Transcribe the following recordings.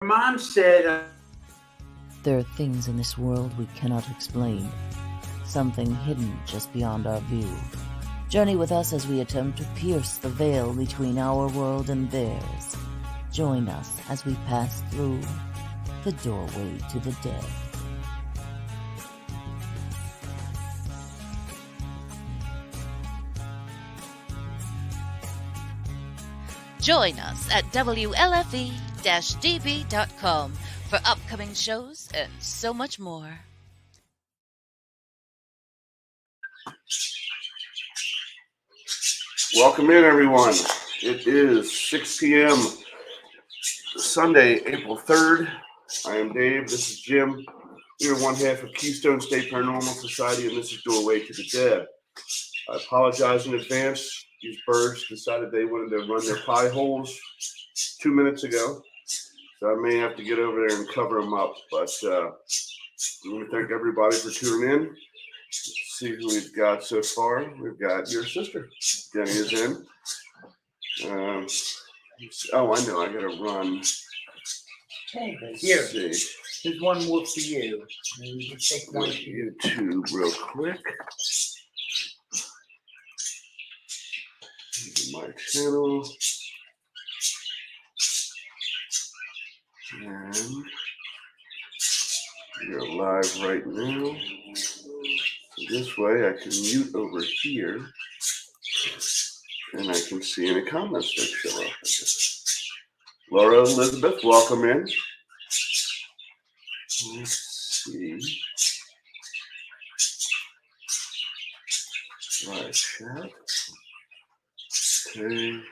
Mom said, There are things in this world we cannot explain, something hidden just beyond our view. Journey with us as we attempt to pierce the veil between our world and theirs. Join us as we pass through the doorway to the dead. Join us at WLFE-DB.com for upcoming shows and so much more. Welcome in, everyone. It is 6 p.m. Sunday, April 3rd. I am Dave. This is Jim. We are one half of Keystone State Paranormal Society, and this is Doorway to the Dead. I apologize in advance. These birds decided they wanted to run their pie holes 2 minutes ago, so I may have to get over there and cover them up. But I want to thank everybody for tuning in. Let's see who we've got so far. We've got your sister. Jenny is in. I know. I got to run. hey, here, See. there's one more for you. And you can take one for you. YouTube real quick. My channel. And we're live right now. So this way I can mute over here and I can see any comments that show up. Laura Elizabeth, welcome in. Let's see. Live chat. Okay.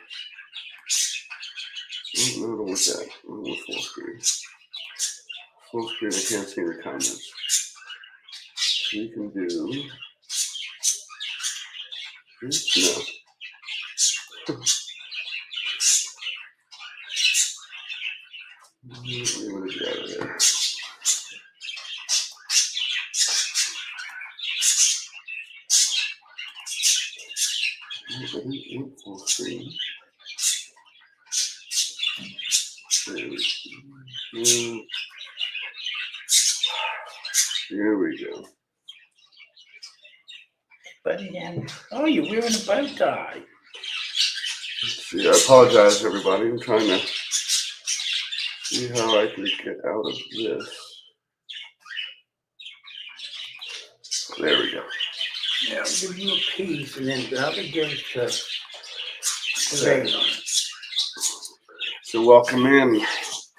No, what's that? What's full screen? Full screen, I can't see the comments. So you can do this? No. Let me get out of there. Full screen. Here we go. But again, oh, you're wearing a bow tie. Let's see, I apologize, everybody. I'm trying to see how I can get out of this. There we go. Yeah, I'll give you a piece, and then the other goes to Rayon. So welcome in,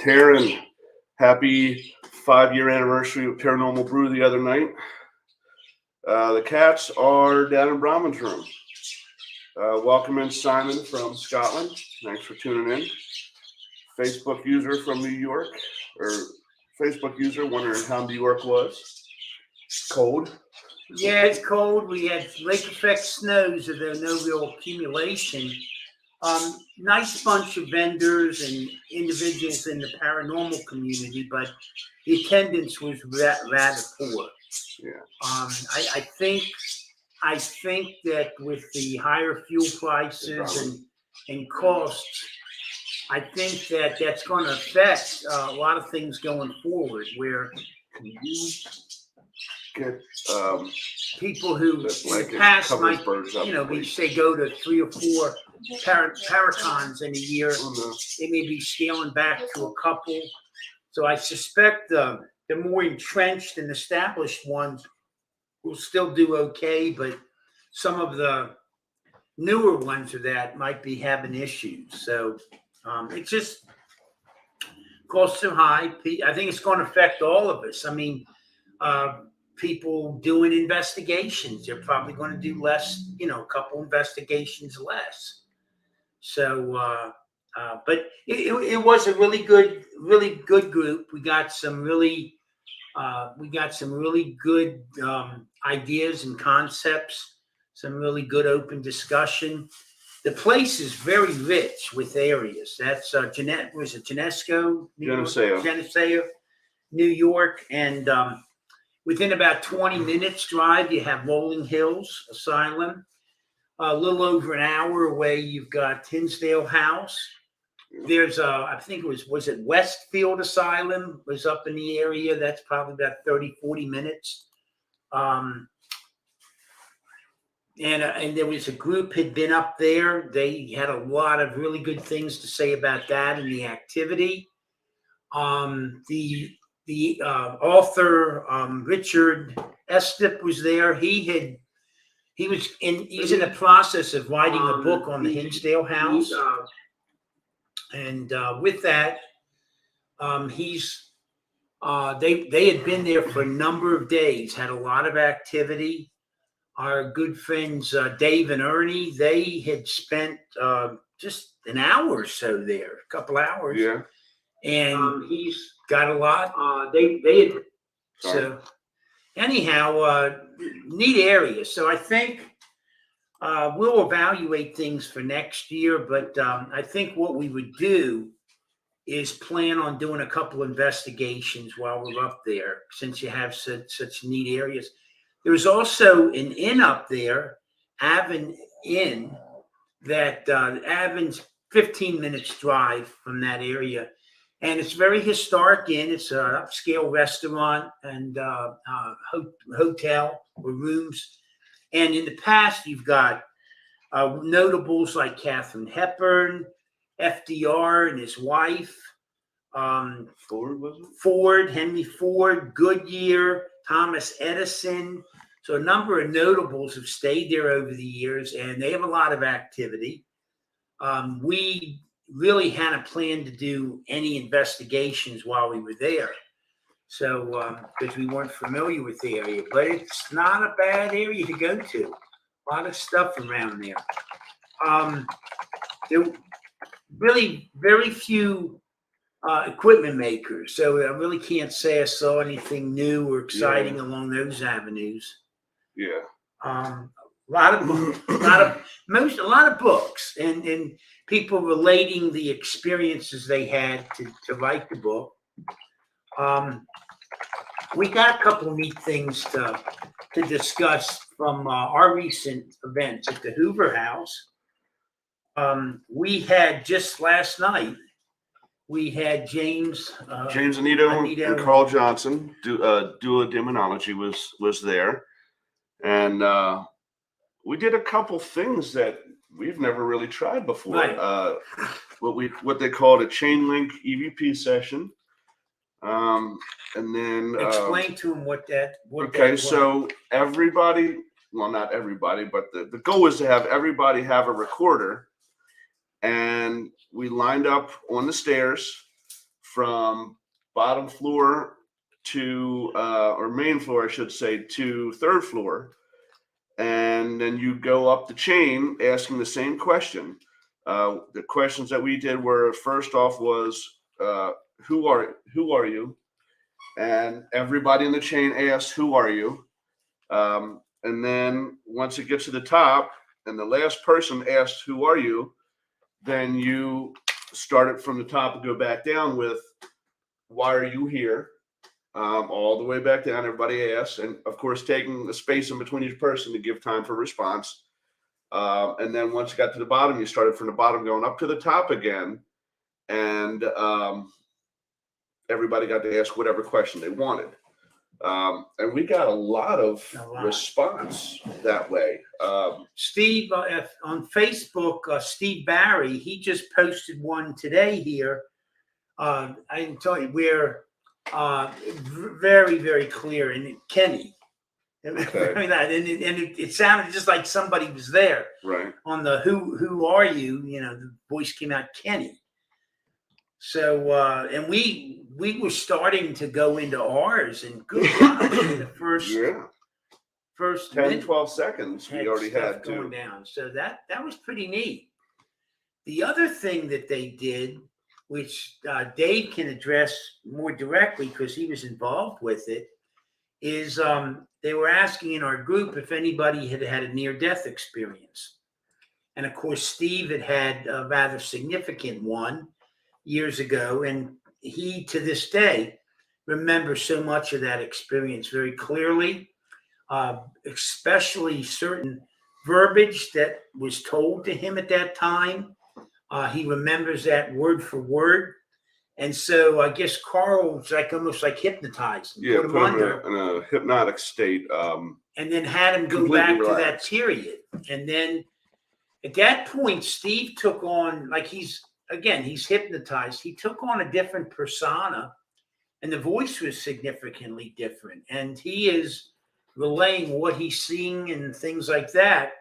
Taryn. Happy 5-year anniversary of Paranormal Brew the other night. The cats are down in Brahman's room. Welcome in, Simon from Scotland. Thanks for tuning in. Facebook user from New York, or Facebook user wondering how New York was. Cold. Yeah, it's cold. We had lake effect snows, so there's no real accumulation. Nice bunch of vendors and individuals in the paranormal community, but the attendance was rather poor. Yeah. I think that with the higher fuel prices and costs, I think that that's going to affect a lot of things going forward. Where Can you get people who in like the past covers might, birds up, we please? say go to 3 or 4 Paracons in a year. Oh, no. They may be scaling back to a couple. So I suspect the more entrenched and established ones will still do okay, but some of the newer ones of that might be having issues. So it's just costs are high. I think it's going to affect all of us. I mean, people doing investigations, they're probably going to do less, a couple investigations less. So, but it was a really good group. We got some really good ideas and concepts, some really good open discussion. The place is very rich with areas. That's Geneseo, New York, and within about 20 minutes drive, you have Rolling Hills Asylum. A little over an hour away, you've got Tinsdale House. There's I think was it Westfield Asylum was up in the area. That's probably about 30-40 minutes. And there was a group had been up there. They had a lot of really good things to say about that and the activity. The author Richard Estep was there. He's in the process of writing a book on the Hinsdale House, and with that, they had been there for a number of days, had a lot of activity. Our good friends Dave and Ernie, they had spent just an hour or so there, a couple hours. Yeah. And he's got a lot. They had so anyhow, neat area. So I think we'll evaluate things for next year. But I think what we would do is plan on doing a couple investigations while we're up there, since you have such neat areas. There's also an inn up there, Avon Inn, that Avon's 15 minutes drive from that area. And it's very historic inn. It's an upscale restaurant and hotel or rooms. And in the past, you've got notables like Katharine Hepburn, FDR and his wife, Ford, was it? Ford, Henry Ford, Goodyear, Thomas Edison. So a number of notables have stayed there over the years, and they have a lot of activity. We really hadn't planned to do any investigations while we were there. So, because we weren't familiar with the area, but it's not a bad area to go to. A lot of stuff around there. There were really very few equipment makers, so I really can't say I saw anything new or exciting along those avenues. Yeah. A lot of books and people relating the experiences they had to write the book. We got a couple of neat things to discuss from our recent events at the Hoover House. We had just last night, we had James Anito and Carl Johnson, Dula Demonology was there. And we did a couple things that we've never really tried before. Right. What they called a chain link EVP session. And then explain to them what that was. So everybody, well, not everybody, but the goal was to have everybody have a recorder. And we lined up on the stairs from bottom floor to or main floor, I should say, to third floor. And then you go up the chain asking the same question. The questions that we did were, first off was, who are you? And everybody in the chain asked, who are you? And then once it gets to the top and the last person asked, who are you? Then you start it from the top and go back down with, why are you here? All the way back down, everybody asks, and of course, taking the space in between each person to give time for response. And then once you got to the bottom, you started from the bottom going up to the top again. And everybody got to ask whatever question they wanted. And we got a lot of response that way. Steve, on Facebook, Steve Barry, he just posted one today here. I can tell you, we're very, very clear. And Kenny, Okay. it sounded just like somebody was there. Right. On the who are you? You know, the voice came out Kenny. So and we were starting to go into ours, and good gosh, in the first 10, minute, 12 seconds we already stuff had going to. down. So that was pretty neat. The other thing that they did, which Dave can address more directly because he was involved with it, is they were asking in our group if anybody had had a near-death experience. And of course, Steve had a rather significant one years ago, and he, to this day, remembers so much of that experience very clearly, especially certain verbiage that was told to him at that time. He remembers that word for word. And so I guess Carl's like almost like hypnotized and Yeah, put him put him under in a hypnotic state. and then had him go completely back to that relaxed. period. And then at that point, Steve took on, like he's hypnotized. He took on a different persona and the voice was significantly different. And he is relaying what he's seeing and things like that.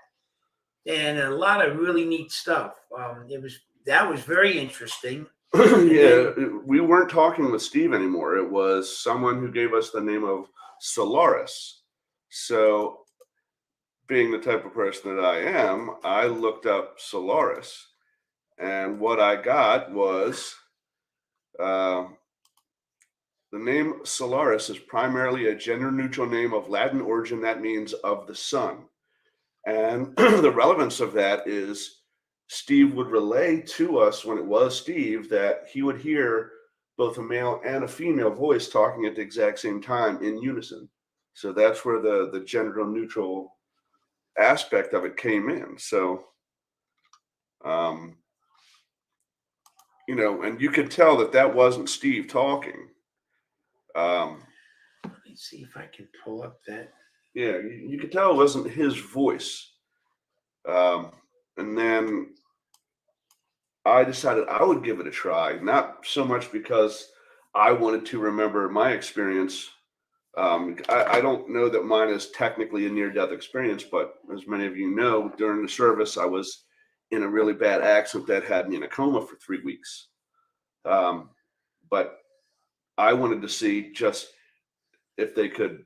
And a lot of really neat stuff. That was very interesting. Yeah, we weren't talking with Steve anymore. It was someone who gave us the name of Solaris. So, being the type of person that I am, I looked up Solaris, and what I got was the name Solaris is primarily a gender-neutral name of Latin origin that means of the sun. And the relevance of that is Steve would relay to us when it was Steve that he would hear both a male and a female voice talking at the exact same time in unison. So that's where the gender neutral aspect of it came in. So, you know, and you could tell that that wasn't Steve talking. Let me see if I can pull up that. Yeah, you could tell it wasn't his voice. And then I decided I would give it a try, not so much because I wanted to remember my experience. I don't know that mine is technically a near-death experience, but as many of you know, during the service, I was in a really bad accident that had me in a coma for 3 weeks. But I wanted to see just if they could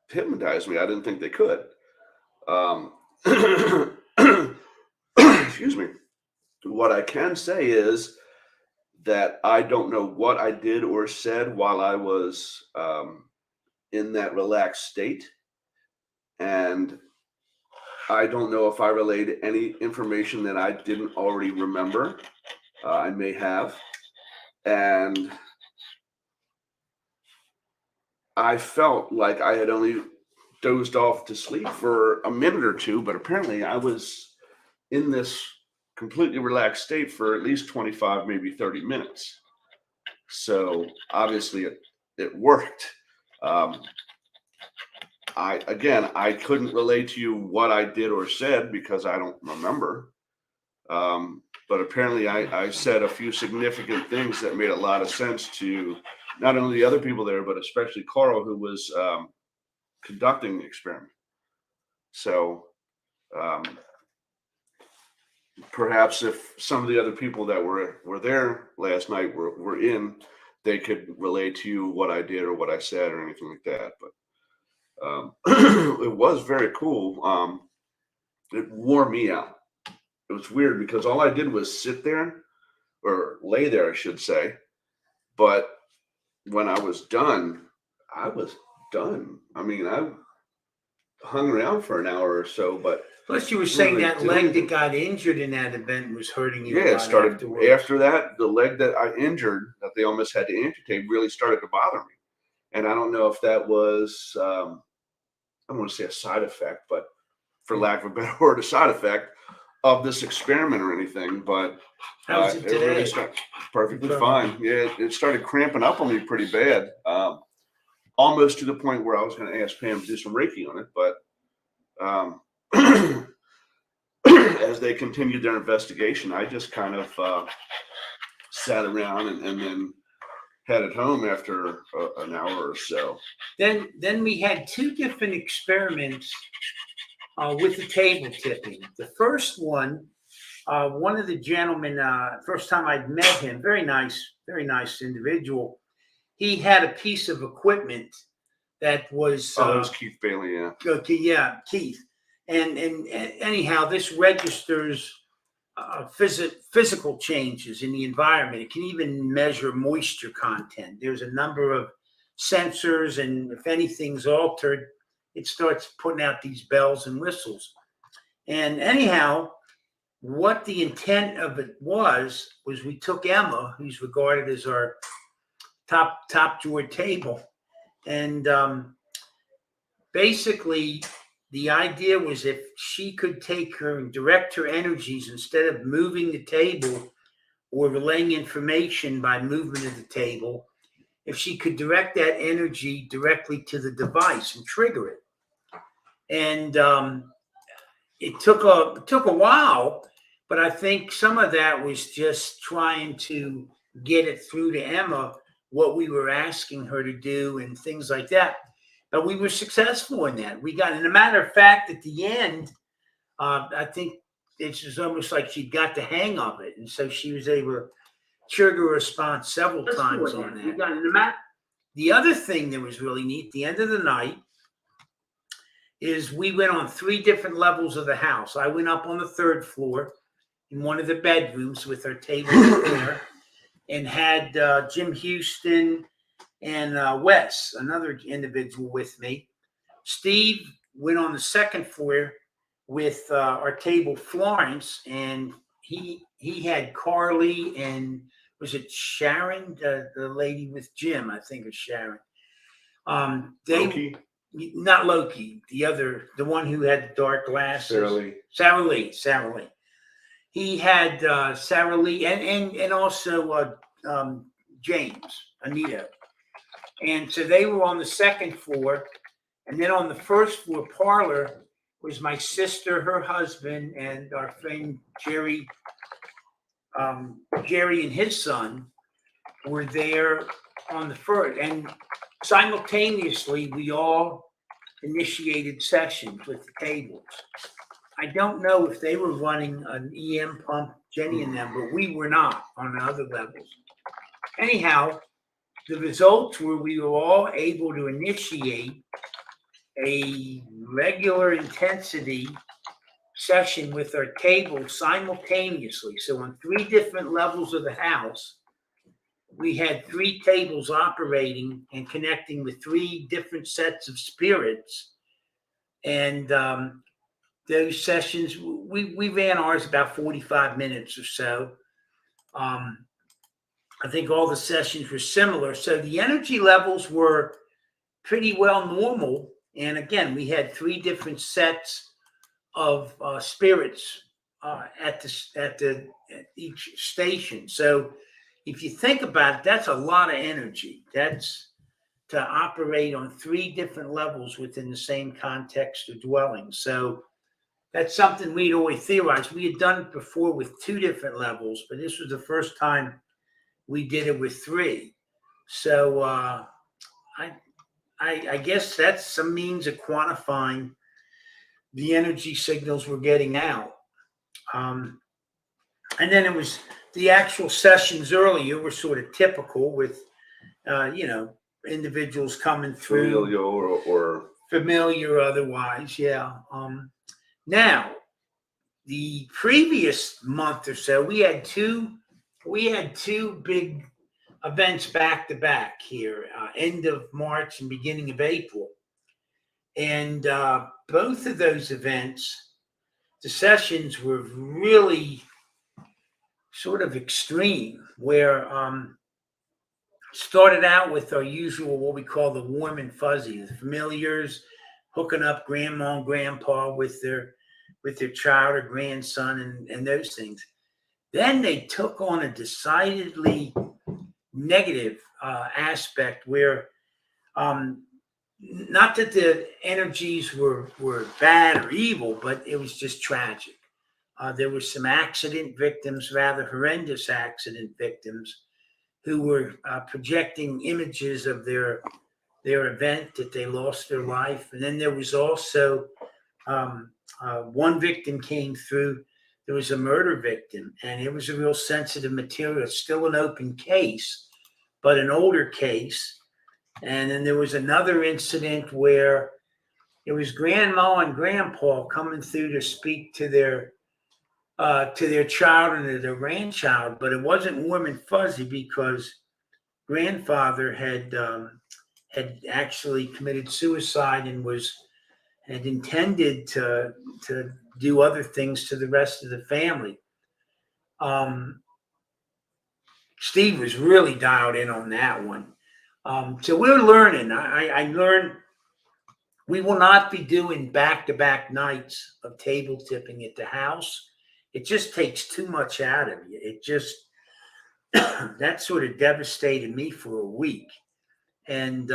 hypnotize me. I didn't think they could. Excuse me. What I can say is that I don't know what I did or said while I was in that relaxed state. And I don't know if I relayed any information that I didn't already remember. I may have. And I felt like I had only dozed off to sleep for a minute or two, but apparently I was in this completely relaxed state for at least 25, maybe 30 minutes. So obviously it worked. I couldn't relate to you what I did or said because I don't remember. But apparently I said a few significant things that made a lot of sense to not only the other people there, but especially Carl, who was conducting the experiment. So perhaps if some of the other people that were there last night were in, they could relate to you what I did or what I said or anything like that. But it was very cool. It wore me out. It was weird because all I did was sit there or lay there, I should say. But when I was done, I was done. I mean, I hung around for an hour or so, but Plus, you were saying really that leg didn't. that got injured in that event was hurting you. Yeah, a it lot started afterwards. after that. The leg that I injured, that they almost had to amputate, really started to bother me. And I don't know if that was, I don't want to say a side effect, but for lack of a better word, a side effect of this experiment or anything. But How's it today? really started perfectly fine. Yeah, it started cramping up on me pretty bad, almost to the point where I was going to ask Pam to do some Reiki on it. But as they continued their investigation, I just kind of sat around and then headed home after an hour or so. Then we had two different experiments with the table tipping. The first one of the gentlemen, first time I'd met him, very nice individual. He had a piece of equipment that was. That was Keith Bailey, yeah. Okay, yeah, Keith. And anyhow, this registers physical changes in the environment. It can even measure moisture content. There's a number of sensors, and if anything's altered, it starts putting out these bells and whistles. And anyhow, what the intent of it was we took Emma, who's regarded as our top drawer table, and basically the idea was if she could take her and direct her energies instead of moving the table or relaying information by movement of the table, if she could direct that energy directly to the device and trigger it. And it took a while, but I think some of that was just trying to get it through to Emma what we were asking her to do and things like that. But we were successful in that. We got, and a matter of fact, at the end, I think it's just almost like she got the hang of it, and so she was able to trigger a response several times on that. We got, and the other thing that was really neat, at the end of the night, is we went on 3 different levels of the house. I went up on the 3rd floor in one of the bedrooms with our table there, and had Jim Houston and Wes, another individual, with me. Steve went on the 2nd floor with our table Florence, and he had Carly and was it Sharon, the lady with Jim? I think it's Sharon. Loki. Not Loki, the one who had the dark glasses. Sarah Lee. Sarah Lee. He had Sarah Lee and also James, Anita. And so they were on the 2nd floor. And then on the 1st floor parlor was my sister, her husband, and our friend Jerry. Jerry and his son were there on the 1st. And simultaneously, we all initiated sessions with the tables. I don't know if they were running an EM pump, Jenny and them, but we were not on the other levels. Anyhow, the results were we were all able to initiate a regular intensity session with our table simultaneously. So on 3 different levels of the house, we had 3 tables operating and connecting with 3 different sets of spirits. And those sessions, we ran ours about 45 minutes or so. I think all the sessions were similar. So the energy levels were pretty well normal. And again, we had 3 different sets of spirits at each station. So if you think about it, that's a lot of energy. That's to operate on 3 different levels within the same context of dwelling. So that's something we'd always theorized. We had done it before with 2 different levels, but this was the first time we did it with 3. So I guess that's some means of quantifying the energy signals we're getting out. And then it was the actual sessions earlier were sort of typical with, individuals coming through. Familial or familiar or otherwise, yeah. Now, the previous month or so, we had two big events back to back here, end of March and beginning of April. And both of those events, the sessions were really sort of extreme, where started out with our usual, what we call the warm and fuzzy, the familiars hooking up grandma and grandpa with their child or grandson and those things. Then they took on a decidedly negative aspect where not that the energies were bad or evil, but it was just tragic. There were some accident victims, rather horrendous accident victims, who were projecting images of their event that they lost their life. And then there was also one victim came through. There was a murder victim, and it was a real sensitive material. It's still an open case, but an older case. And then there was another incident where it was grandma and grandpa coming through to speak to their child and to their grandchild, but it wasn't warm and fuzzy because grandfather had actually committed suicide and had intended to do other things to the rest of the family. Steve was really dialed in on that one. So we're learning. I learned we will not be doing back-to-back nights of table tipping at the house. It just takes too much out of you. that sort of devastated me for a week. And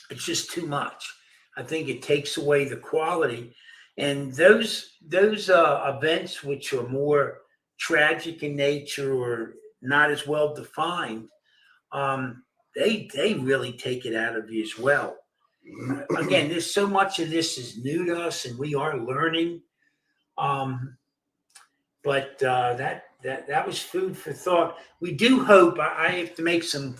it's just too much. I think it takes away the quality. And those events which are more tragic in nature or not as well defined, they really take it out of you as well. Again, there's so much of this is new to us, and we are learning. But that was food for thought. We do hope. I have to make some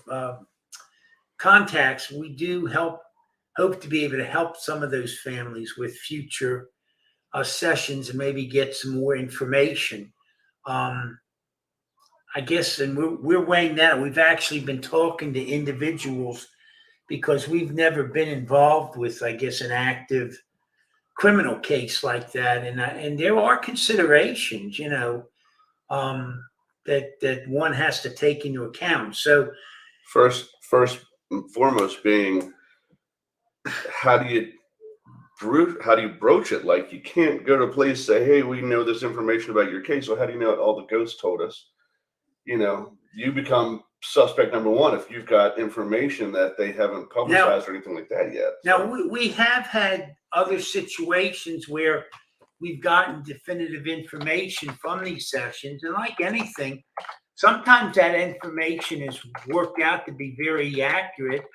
contacts. We do hope to be able to help some of those families with future sessions and maybe get some more information. I guess, and we're weighing that. We've actually been talking to individuals because we've never been involved with, I guess, an active criminal case like that, and there are considerations, that one has to take into account. So, First and foremost being, how do you broach it? Like, you can't go to police and say, hey, we know this information about your case. So how do you know all the ghosts told us? You become suspect number one if you've got information that they haven't publicized or anything like that yet. Now, we have had other situations where we've gotten definitive information from these sessions. And like anything, sometimes that information is worked out to be very accurate.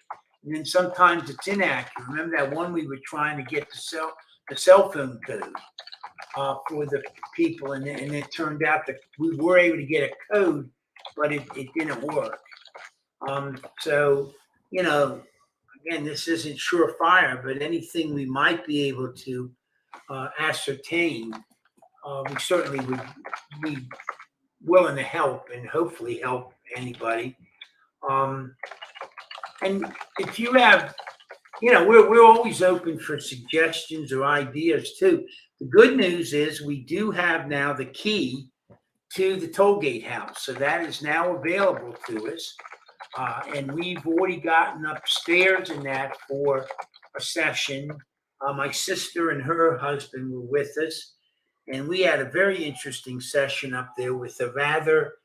And then sometimes it's inaccurate. Remember that one we were trying to get the cell phone code for the people. And it turned out that we were able to get a code, but it didn't work. So, again, this isn't surefire, but anything we might be able to ascertain, we certainly would be willing to help and hopefully help anybody. And if you have, we're always open for suggestions or ideas too. The good news is we do have now the key to the tollgate house. So that is now available to us. And we've already gotten upstairs in that for a session. My sister and her husband were with us, and we had a very interesting session up there with a rather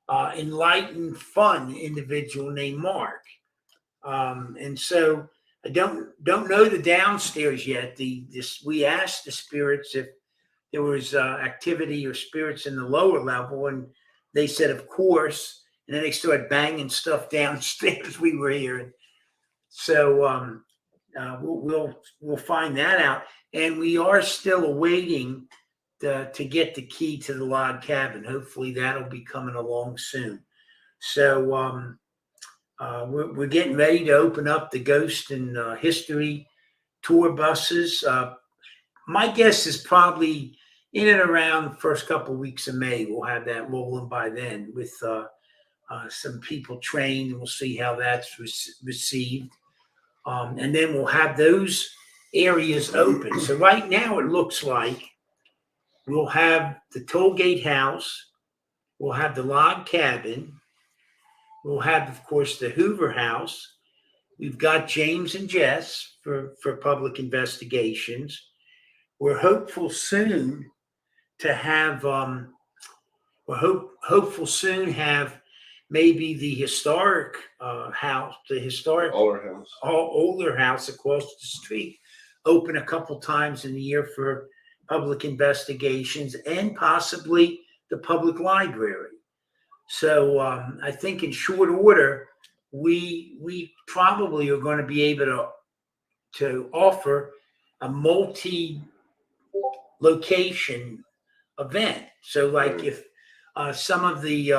enlightened, fun individual named Mark. And so I don't know the downstairs yet. We asked the spirits if there was activity or spirits in the lower level, and they said, of course. And then they started banging stuff downstairs. We were here, so we'll find that out. And we are still awaiting to get the key to the log cabin. Hopefully, that'll be coming along soon. So we're getting ready to open up the Ghost and History tour buses. My guess is probably in and around the first couple of weeks of May. We'll have that rolling by then with some people trained, and we'll see how that's received. And then we'll have those areas open. So right now it looks like we'll have the tollgate house, we'll have the log cabin, we'll have, of course, the Hoover house. We've got James and Jess for public investigations. We're hopeful soon to have hopeful soon have maybe the historic house, the historic older house across the street, open a couple times in the year for public investigations, and possibly the public library. So I think in short order, we probably are going to be able to offer a multi-location event. So like if some of the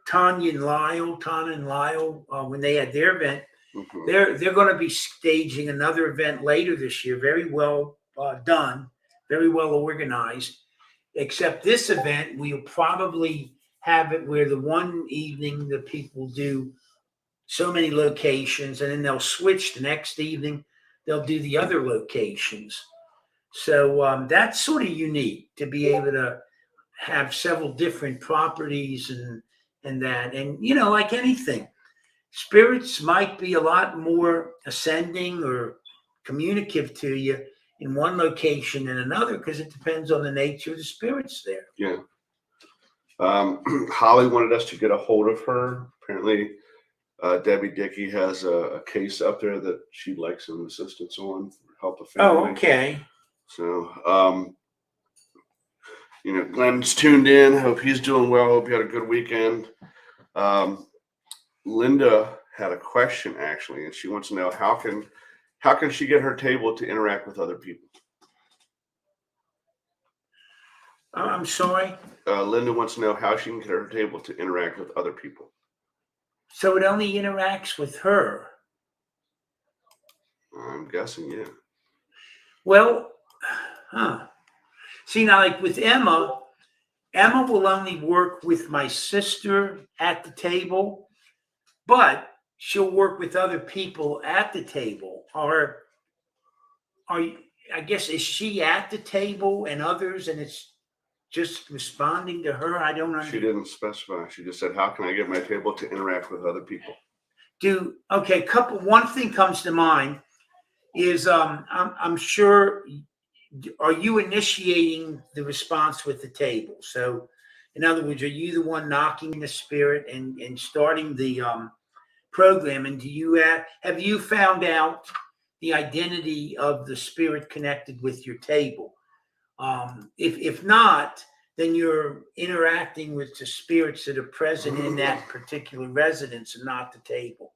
Tanya and Lyle, when they had their event, they're going to be staging another event later this year. Very well done, very well organized. Except this event, we'll probably have it where the one evening the people do so many locations, and then they'll switch the next evening. They'll do the other locations. So that's sort of unique to be able to have several different properties and that. And, like anything, spirits might be a lot more ascending or communicative to you in one location than another, because it depends on the nature of the spirits there. Yeah. Holly wanted us to get a hold of her. Apparently, Debbie Dickey has a case up there that she'd like some assistance on for help a family. Oh, okay. So, Glenn's tuned in. Hope he's doing well. Hope you had a good weekend. Linda had a question actually, and she wants to know how can she get her table to interact with other people? I'm sorry. Linda wants to know how she can get her table to interact with other people. So it only interacts with her. I'm guessing, yeah. Well, see, now, like with Emma will only work with my sister at the table, but she'll work with other people at the table. I guess, is she at the table and others, and it's just responding to her? I don't know. She didn't specify. She just said, how can I get my table to interact with other people? One thing comes to mind is I'm sure, are you initiating the response with the table? So in other words, are you the one knocking the spirit and starting the program? And have you found out the identity of the spirit connected with your table? If not, then you're interacting with the spirits that are present in that particular residence and not the table.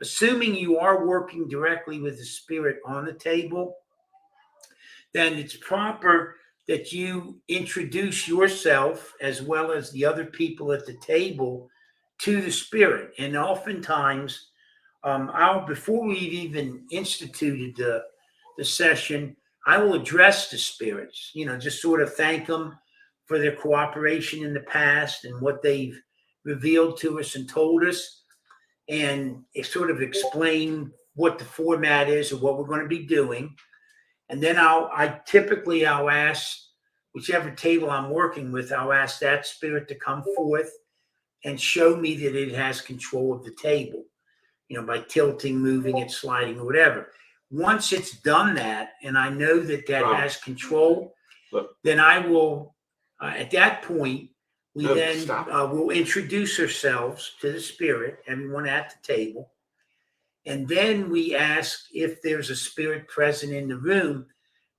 Assuming you are working directly with the spirit on the table, then it's proper that you introduce yourself as well as the other people at the table to the spirit. And oftentimes, before we've even instituted the session, I will address the spirits, just sort of thank them for their cooperation in the past and what they've revealed to us and told us, and sort of explain what the format is of what we're going to be doing. And then I'll ask whichever table I'm working with, I'll ask that spirit to come forth and show me that it has control of the table, by tilting, moving it, sliding, or whatever. Once it's done that, and I know that has control, then I will, at that point, we'll introduce ourselves to the spirit, everyone at the table. And then we ask if there's a spirit present in the room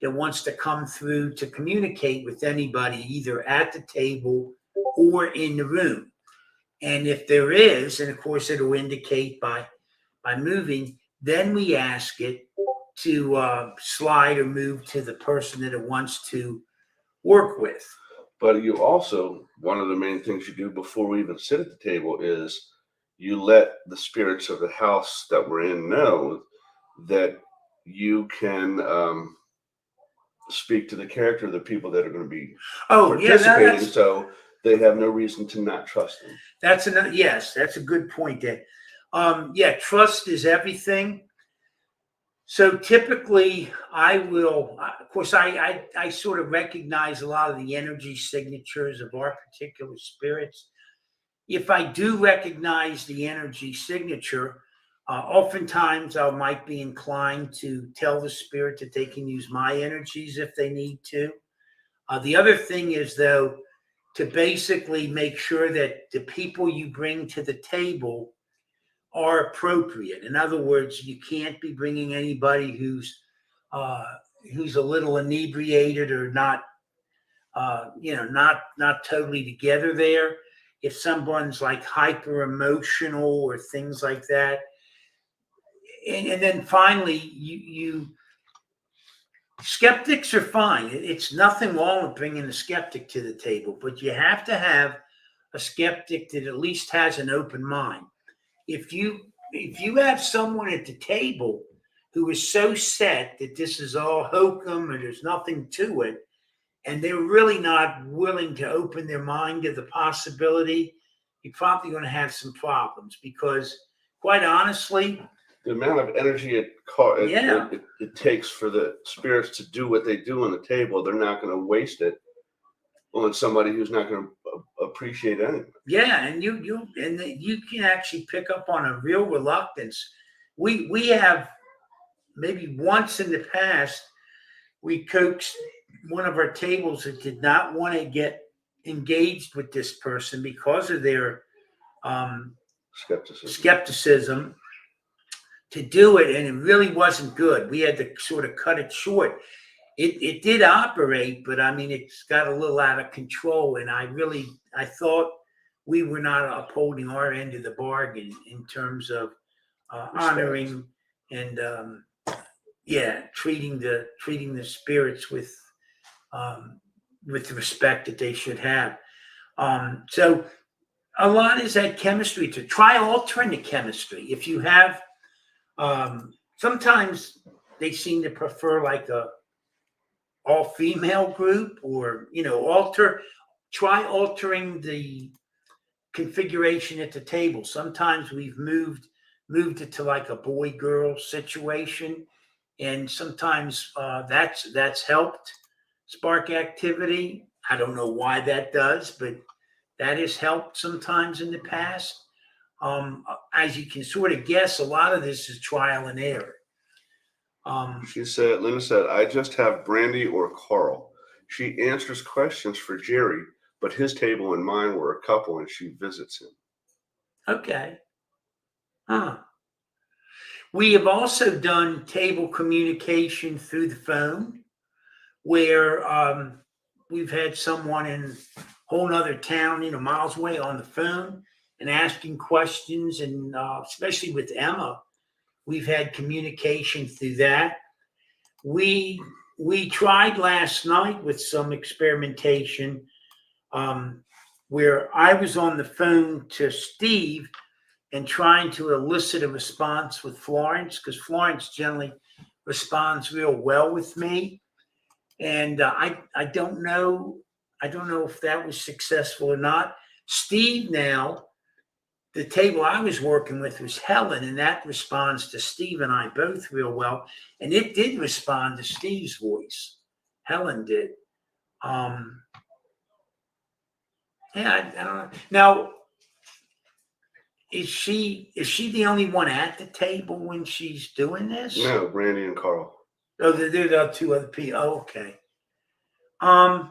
that wants to come through to communicate with anybody, either at the table or in the room. And if there is, and of course it'll indicate by moving, then we ask it to slide or move to the person that it wants to work with. But you also, one of the main things you do before we even sit at the table is you let the spirits of the house that we're in know that you can speak to the character of the people that are going to be participating, so they have no reason to not trust them. That's a good point there. Trust is everything. So typically I will, of course, I sort of recognize a lot of the energy signatures of our particular spirits. If I do recognize the energy signature, oftentimes I might be inclined to tell the spirit that they can use my energies if they need to. The other thing is, though, to basically make sure that the people you bring to the table are appropriate. In other words, you can't be bringing anybody who's a little inebriated or not totally together there. If someone's like hyper emotional or things like that. And then finally, you skeptics are fine. It's nothing wrong with bringing a skeptic to the table, but you have to have a skeptic that at least has an open mind. If you have someone at the table who is so set that this is all hokum and there's nothing to it, and they're really not willing to open their mind to the possibility, you're probably going to have some problems, because quite honestly, the amount of energy it takes for the spirits to do what they do on the table, they're not going to waste it on somebody who's not going to appreciate anything. Yeah, and you can actually pick up on a real reluctance. We have, maybe once in the past, we coaxed one of our tables that did not want to get engaged with this person because of their Skepticism. skepticism to do it, and it really wasn't good. We had to sort of cut it short. It did operate, but I mean, it's got a little out of control, and I thought we were not upholding our end of the bargain in terms of honoring and treating the spirits with the respect that they should have. So a lot is that chemistry. To try altering the chemistry. If you have, sometimes they seem to prefer like a all-female group, or try altering the configuration at the table. Sometimes we've moved it to like a boy-girl situation, and sometimes that's helped spark activity. I don't know why that does, but that has helped sometimes in the past. As you can sort of guess, a lot of this is trial and error. Linda said, I just have Brandy or Carl. She answers questions for Jerry, but his table and mine were a couple, and she visits him. Okay. We have also done table communication through the phone, where we've had someone in a whole nother town, miles away, on the phone and asking questions. And especially with Emma, we've had communication through that. We tried last night with some experimentation, where I was on the phone to Steve and trying to elicit a response with Florence, because Florence generally responds real well with me. And I don't know if that was successful or not. Steve now, the table I was working with was Helen, and that responds to Steve and I both real well. And it did respond to Steve's voice. Helen did. I don't know. Now, is she the only one at the table when she's doing this? No, Brandy and Carl. Oh, there are two other people. Oh, okay. I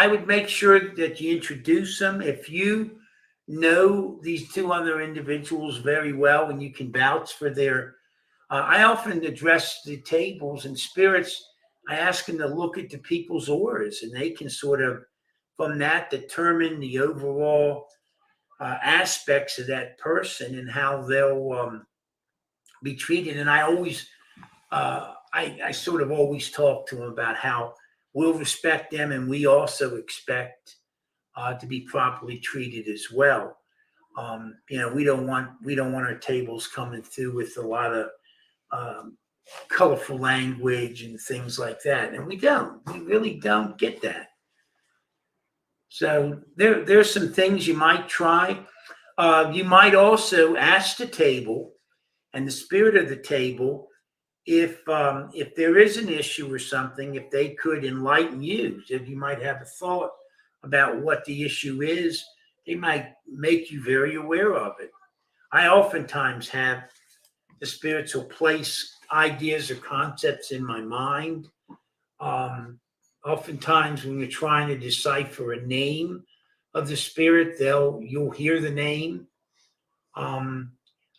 would make sure that you introduce them. If you know these two other individuals very well and you can vouch for their, I often address the tables and spirits. I ask them to look at the people's auras, and they can sort of, from that, determine the overall aspects of that person and how they'll be treated. And I always, I sort of always talk to them about how we'll respect them, and we also expect to be properly treated as well. We don't want our tables coming through with a lot of colorful language and things like that, and we really don't get that. So there's some things you might try. You might also ask the table and the spirit of the table if there is an issue or something, if they could enlighten you. If you might have a thought about what the issue is, they might make you very aware of it. I oftentimes have the spirits will place ideas or concepts in my mind. Oftentimes when you're trying to decipher a name of the spirit, you'll hear the name.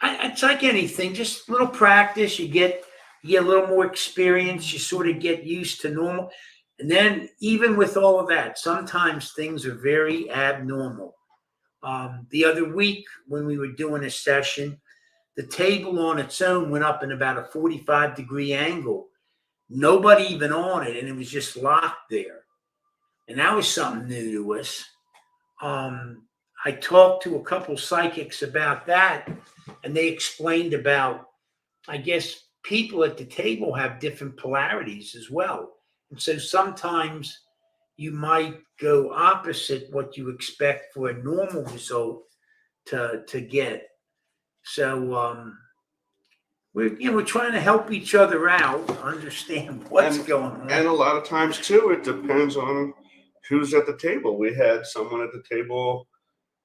It's like anything, just a little practice. You get a little more experience. You sort of get used to normal. And then even with all of that, sometimes things are very abnormal. The other week when we were doing a session, the table on its own went up in about a 45-degree angle. Nobody even on it, and it was just locked there. And that was something new to us. I talked to a couple psychics about that, and they explained about, I guess, people at the table have different polarities as well. And so sometimes you might go opposite what you expect for a normal result to get. So we're trying to help each other out, understand what's going on. And a lot of times too, it depends on who's at the table. We had someone at the table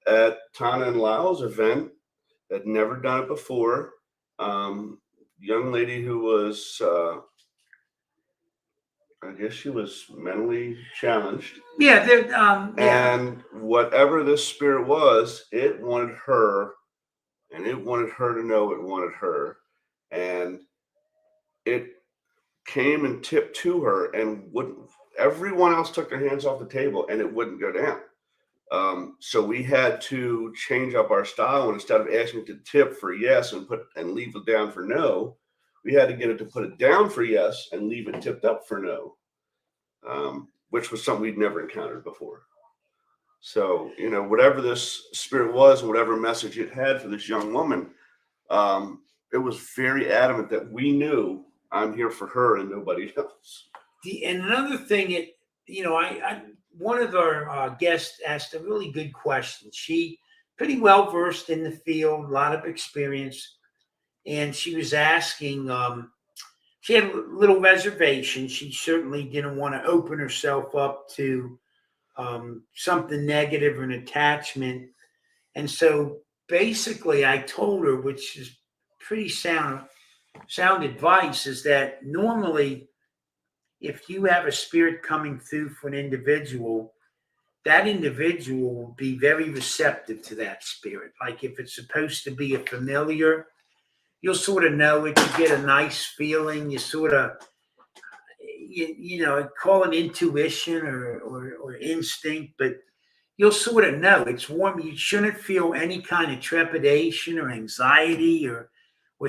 at Tana and Lyle's event that never done it before. Young lady who was I guess she was mentally challenged. Yeah, yeah. And whatever this spirit was, it wanted her, and it wanted her to know it wanted her. And it came and tipped to her and wouldn't, everyone else took their hands off the table and it wouldn't go down. So we had to change up our style, and instead of asking it to tip for yes and leave it down for no, we had to get it to put it down for yes and leave it tipped up for no, which was something we'd never encountered before. So, whatever this spirit was and whatever message it had for this young woman, it was very adamant that we knew I'm here for her and nobody else. And another thing, one of our guests asked a really good question. She pretty well versed in the field, a lot of experience, and she was asking. She had a little reservation. She certainly didn't want to open herself up to something negative or an attachment, and so basically, I told her, which is pretty sound advice, is that normally, if you have a spirit coming through for an individual, that individual will be very receptive to that spirit. Like if it's supposed to be a familiar, you'll sort of know it. You get a nice feeling. You sort of, call it intuition or instinct, but you'll sort of know it's warm. You shouldn't feel any kind of trepidation or anxiety or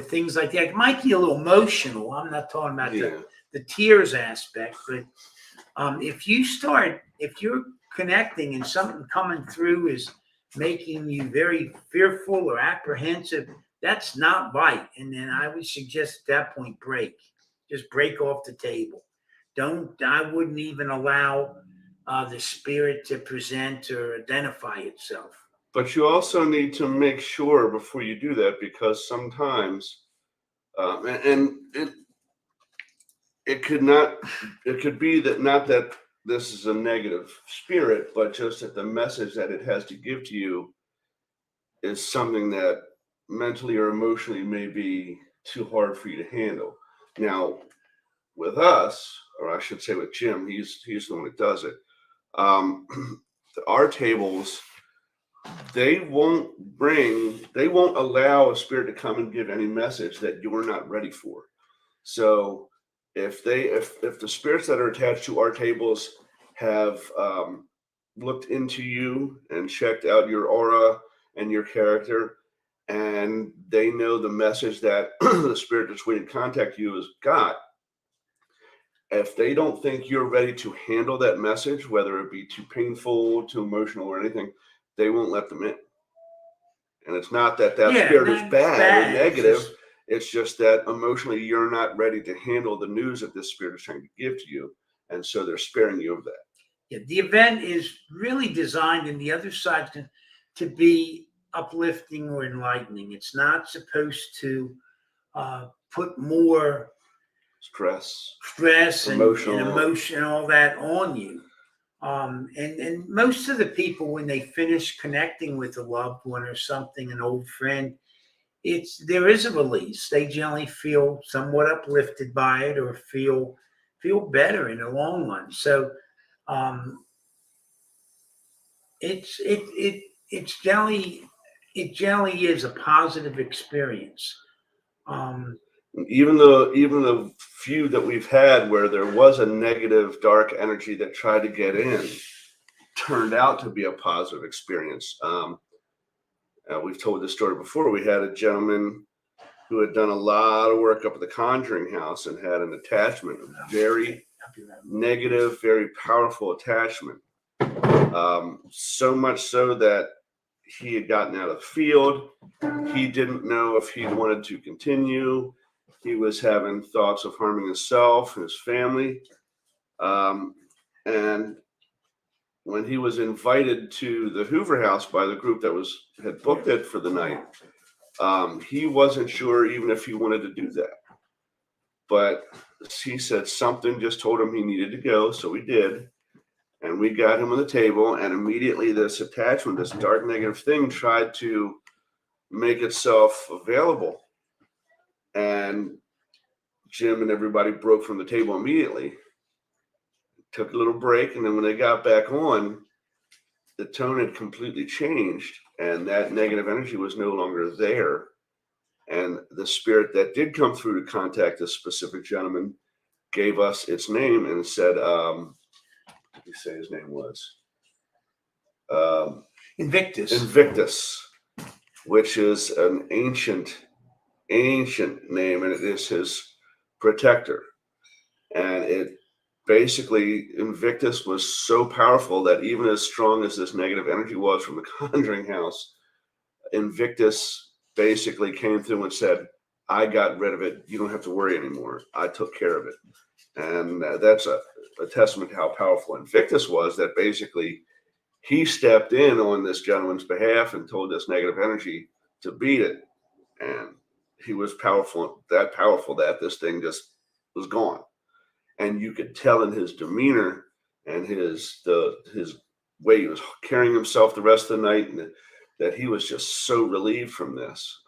things like that. It might be a little emotional. I'm not talking about the tears aspect, but if you're connecting and something coming through is making you very fearful or apprehensive, that's not right. And then I would suggest at that point, just break off the table. I wouldn't even allow the spirit to present or identify itself. But you also need to make sure before you do that, because sometimes, it could be that not that this is a negative spirit, but just that the message that it has to give to you is something that mentally or emotionally may be too hard for you to handle. Now, with us, or I should say with Jim, he's the one that does it. Our tables, they won't allow a spirit to come and give any message that you're not ready for. So if the spirits that are attached to our tables have looked into you and checked out your aura and your character, and they know the message that the spirit that's waiting to contact you has got, if they don't think you're ready to handle that message, whether it be too painful, too emotional, or anything, they won't let them in. And it's not that spirit is bad or negative. It's just that emotionally you're not ready to handle the news that this spirit is trying to give to you. And so they're sparing you of that. Yeah, the event is really designed, and the other side to be uplifting or enlightening. It's not supposed to put more stress and emotion and all that on you. And most of the people, when they finish connecting with a loved one or something, an old friend, there is a release. They generally feel somewhat uplifted by it or feel better in the long run. So it generally is a positive experience. Even the few that we've had where there was a negative dark energy that tried to get in turned out to be a positive experience. We've told this story before. We had a gentleman who had done a lot of work up at the Conjuring House and had an attachment, a very negative, very powerful attachment. So much so that he had gotten out of the field. He didn't know if he wanted to continue. He was having thoughts of harming himself and his family. And when he was invited to the Hoover House by the group that had booked it for the night, he wasn't sure even if he wanted to do that. But he said something just told him he needed to go, so we did. And we got him on the table, and immediately this attachment, this dark negative thing, tried to make itself available. And Jim and everybody broke from the table immediately. took a little break, and then when they got back on, the tone had completely changed, and that negative energy was no longer there. And the spirit that did come through to contact this specific gentleman gave us its name and said, what did he say his name was? Invictus. Invictus, which is an ancient name, and it is his protector. And it basically, Invictus was so powerful that even as strong as this negative energy was from the Conjuring House, Invictus basically came through and said, I got rid of it. You don't have to worry anymore. I took care of it. And that's a testament to how powerful Invictus was, that basically he stepped in on this gentleman's behalf and told this negative energy to beat it. And he was powerful that this thing just was gone. And you could tell in his demeanor and his way he was carrying himself the rest of the night, and that he was just so relieved from this.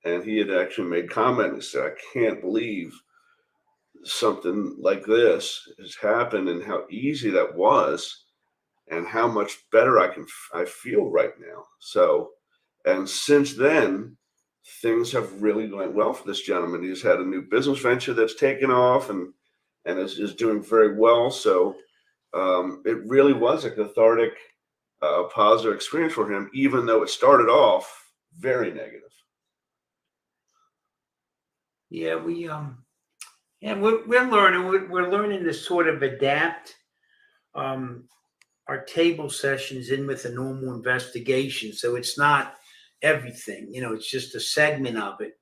And he had actually made comment and said, I can't believe something like this has happened, and how easy that was, and how much better I feel right now. So, and since then, things have really went well for this gentleman. He's had a new business venture that's taken off and is doing very well. So it really was a cathartic, positive experience for him, even though it started off very negative. Yeah, we're learning. We're learning to sort of adapt our table sessions in with a normal investigation, so it's not everything. It's just a segment of it.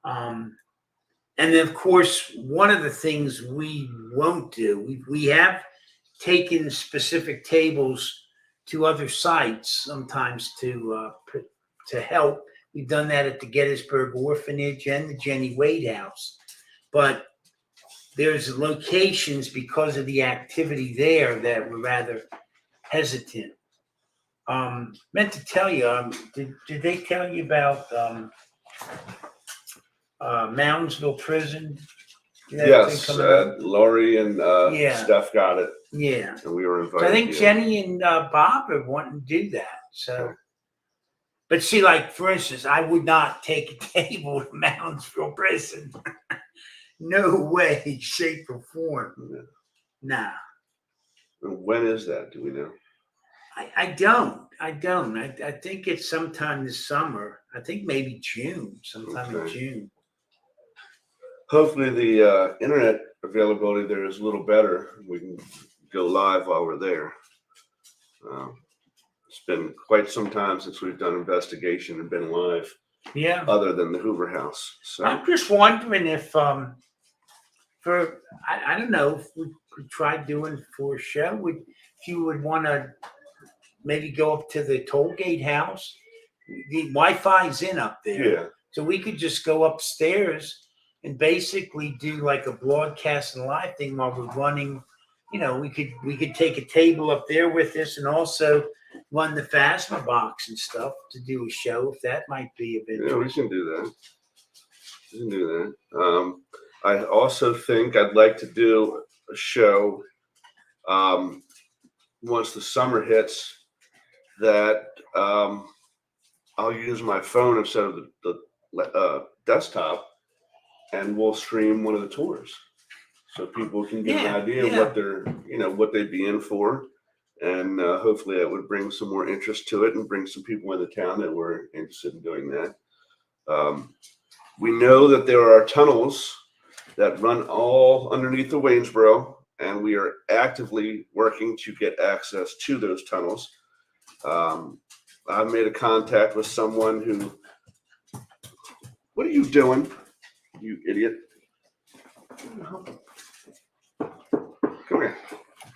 And then, of course, one of the things we won't do, we have taken specific tables to other sites sometimes to help. We've done that at the Gettysburg Orphanage and the Jenny Wade House. But there's locations, because of the activity there, that we're rather hesitant. Meant to tell you, did they tell you about Moundsville Prison? Yes, Laurie and Yeah. Steph got it, Yeah. and we were invited. So I think yeah. Jenny and Bob are wanting to do that. So, Okay. but see, like, for instance, I would not take a table to Moundsville Prison. No way, shape, or form. Yeah. Nah. And when is that? Do we know? I don't. I think it's sometime this summer. I think maybe June, sometime in Okay. June. Hopefully the internet availability there is a little better. We can go live while we're there. It's been quite some time since we've done investigation and been live, Yeah. other than the Hoover House. So I'm just wondering if, I don't know, if we could try doing for a show, if you would want to maybe go up to the Tollgate House. The Wi-Fi's in up there. yeah, So we could just go upstairs and basically do like a broadcast and live thing while we're running. We could take a table up there with us, and also run the Phasma box and stuff to do a show, if that might be of interest. yeah, we can do that. We can do that. I also think I'd like to do a show once the summer hits, that I'll use my phone instead of the desktop, and we'll stream one of the tours, so people can get an idea of what they're, what they'd be in for, and hopefully that would bring some more interest to it and bring some people into town that were interested in doing that. We know that there are tunnels that run all underneath the Waynesboro, and we are actively working to get access to those tunnels. I've made a contact with someone who, what are you doing, you idiot?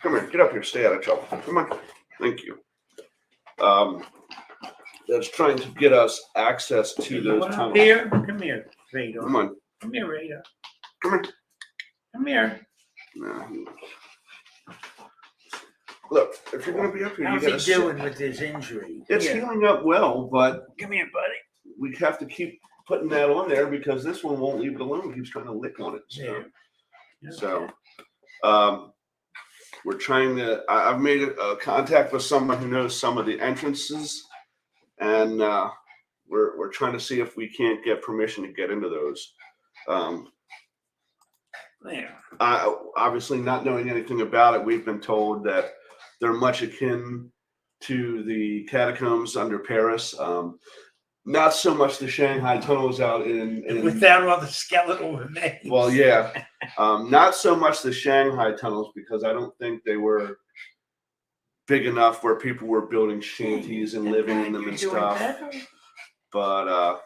Come here, get up here, stay out of trouble. Come on, thank you. That's trying to get us access to those tunnels. Come here, Radar. Come on. Come here, Radar. Come here. Come here. No. Look, if you're going to be up here, How's you got to he doing with his injury? It's Here. healing up well, but Come here, buddy. we have to keep putting that on there because this one won't leave it alone. He keeps trying to lick on it. Yeah. So, we're trying to. I've made a contact with someone who knows some of the entrances, and we're trying to see if we can't get permission to get into those. Yeah. Obviously, not knowing anything about it, we've been told that they're much akin to the catacombs under Paris. Not so much the Shanghai tunnels out in Without all the skeletal remains. well, yeah, not so much the Shanghai tunnels because I don't think they were big enough where people were building shanties and living in them and stuff. But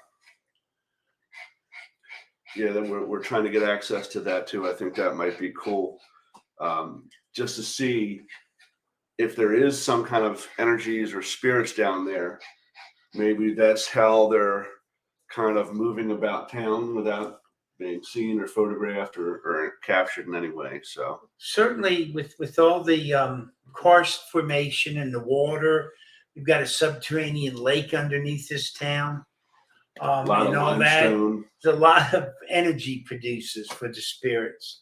yeah, then we're trying to get access to that too. I think that might be cool, just to see if there is some kind of energies or spirits down there. Maybe that's how they're kind of moving about town without being seen or photographed or captured in any way. So certainly with all the karst formation and the water, we've got a subterranean lake underneath this town. a lot of And all limestone. there's a lot of energy produces for the spirits.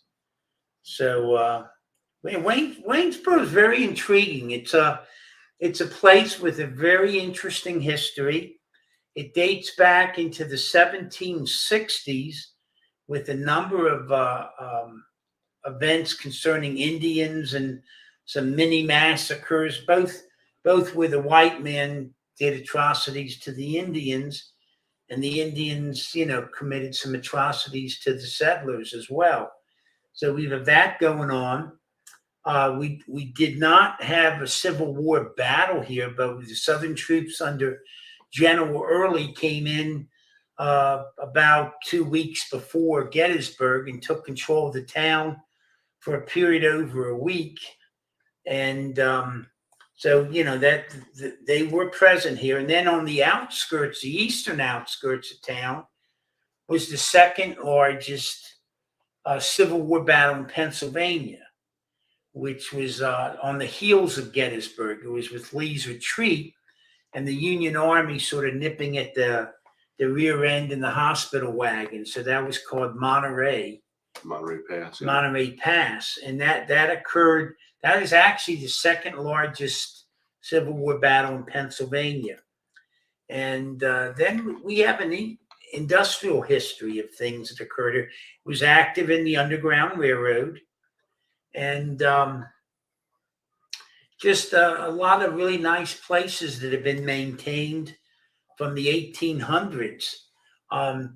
So Waynesboro is very intriguing. It's a place with a very interesting history. It dates back into the 1760s with a number of events concerning Indians and some mini massacres, both where the white men did atrocities to the Indians, and the Indians, committed some atrocities to the settlers as well. So we have that going on. We did not have a Civil War battle here, but the Southern troops under General Early came in about 2 weeks before Gettysburg and took control of the town for a period over a week. And so, that they were present here. And then on the outskirts, the eastern outskirts of town, was the second largest Civil War battle in Pennsylvania, which was on the heels of Gettysburg. It was with Lee's retreat and the Union Army sort of nipping at the rear end in the hospital wagon. So that was called Monterey Pass. Yeah. Monterey Pass. And that occurred, that is actually the second largest Civil War battle in Pennsylvania. And then we have an industrial history of things that occurred here. It was active in the Underground Railroad. And just a lot of really nice places that have been maintained from the 1800s.